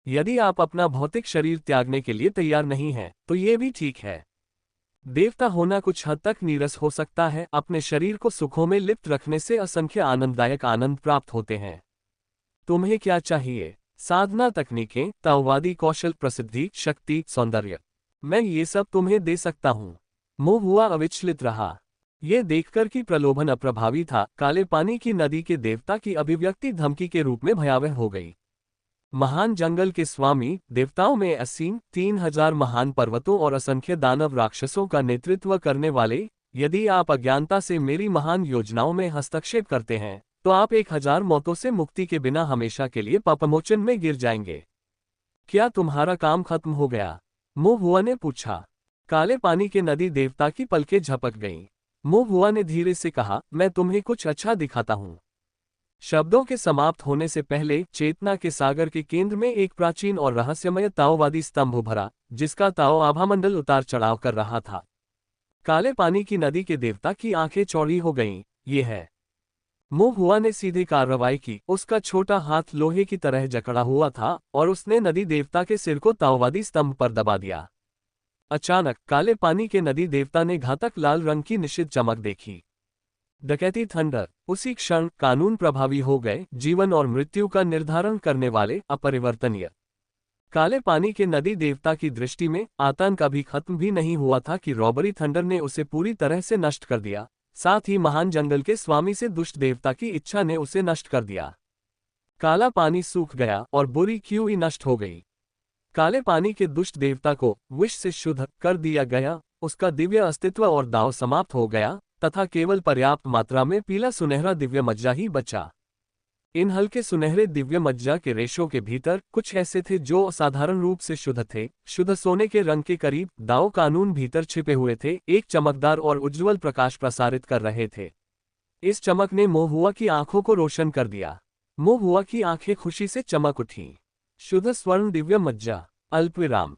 यदि आप अपना भौतिक शरीर त्यागने के लिए तैयार नहीं हैं, तो ये भी ठीक है। देवता होना कुछ हद तक नीरस हो सकता है। अपने शरीर को सुखों में लिप्त रखने से असंख्य आनंददायक आनंद प्राप्त होते हैं। तुम्हें क्या चाहिए? साधना, तकनीकें, ताओवादी कौशल, प्रसिद्धि, शक्ति, सौंदर्य। मैं ये सब तुम्हें दे सकता हूँ। मोहुआ अविचलित रहा। ये देखकर कि प्रलोभन अप्रभावी था, काले पानी की नदी के देवता की अभिव्यक्ति धमकी के रूप में भयावह हो गई। महान जंगल के स्वामी, देवताओं में असीम 3000 महान पर्वतों और असंख्य दानव राक्षसों का नेतृत्व करने वाले, यदि आप अज्ञानता से मेरी महान योजनाओं में हस्तक्षेप करते हैं, तो आप 1000 मौतों से मुक्ति के बिना हमेशा के लिए पापमोचन में गिर जाएंगे। क्या तुम्हारा काम खत्म हो गया? मोहुआ ने पूछा। काले पानी के नदी देवता की पलकें झपक गईं। मोहुआ ने धीरे से कहा, मैं तुम्हें कुछ अच्छा दिखाता हूँ। शब्दों के समाप्त होने से पहले चेतना के सागर के केंद्र में एक प्राचीन और रहस्यमय ताओवादी स्तंभ उभरा, जिसका ताओ आभामंडल उतार चढ़ाव कर रहा था। काले पानी की नदी के देवता की आंखें चौड़ी हो गईं। ये है। मोहुआ ने सीधी कार्रवाई की। उसका छोटा हाथ लोहे की तरह जकड़ा हुआ था और उसने नदी देवता के सिर को ताओवादी स्तंभ पर दबा दिया। अचानक काले पानी के नदी देवता ने घातक लाल रंग की निश्चित चमक देखी। डकैती थंडर। उसी क्षण कानून प्रभावी हो गए, जीवन और मृत्यु का निर्धारण करने वाले, अपरिवर्तनीय। काले पानी के नदी देवता की दृष्टि में आतंक अभी खत्म भी नहीं हुआ था कि रॉबरी थंडर ने उसे पूरी तरह से नष्ट कर दिया। साथ ही महान जंगल के स्वामी से दुष्ट देवता की इच्छा ने उसे नष्ट कर दिया। काला पानी सूख गया और बुरी क्यूई नष्ट हो गई। काले पानी के दुष्ट देवता को विष से शुद्ध कर दिया गया। उसका दिव्य अस्तित्व और दांव समाप्त हो गया तथा केवल पर्याप्त मात्रा में पीला सुनहरा दिव्य मज्जा ही बचा। इन हल्के सुनहरे दिव्य मज्जा के रेशों के भीतर कुछ ऐसे थे जो असाधारण रूप से शुद्ध थे, शुद्ध सोने के रंग के करीब। दाओ कानून भीतर छिपे हुए थे, एक चमकदार और उज्ज्वल प्रकाश प्रसारित कर रहे थे। इस चमक ने मोहुआ की आंखों को रोशन कर दिया। मोहुआ की आंखें खुशी से चमक उठीं। शुद्ध स्वर्ण दिव्य मज्जा। अल्पविराम।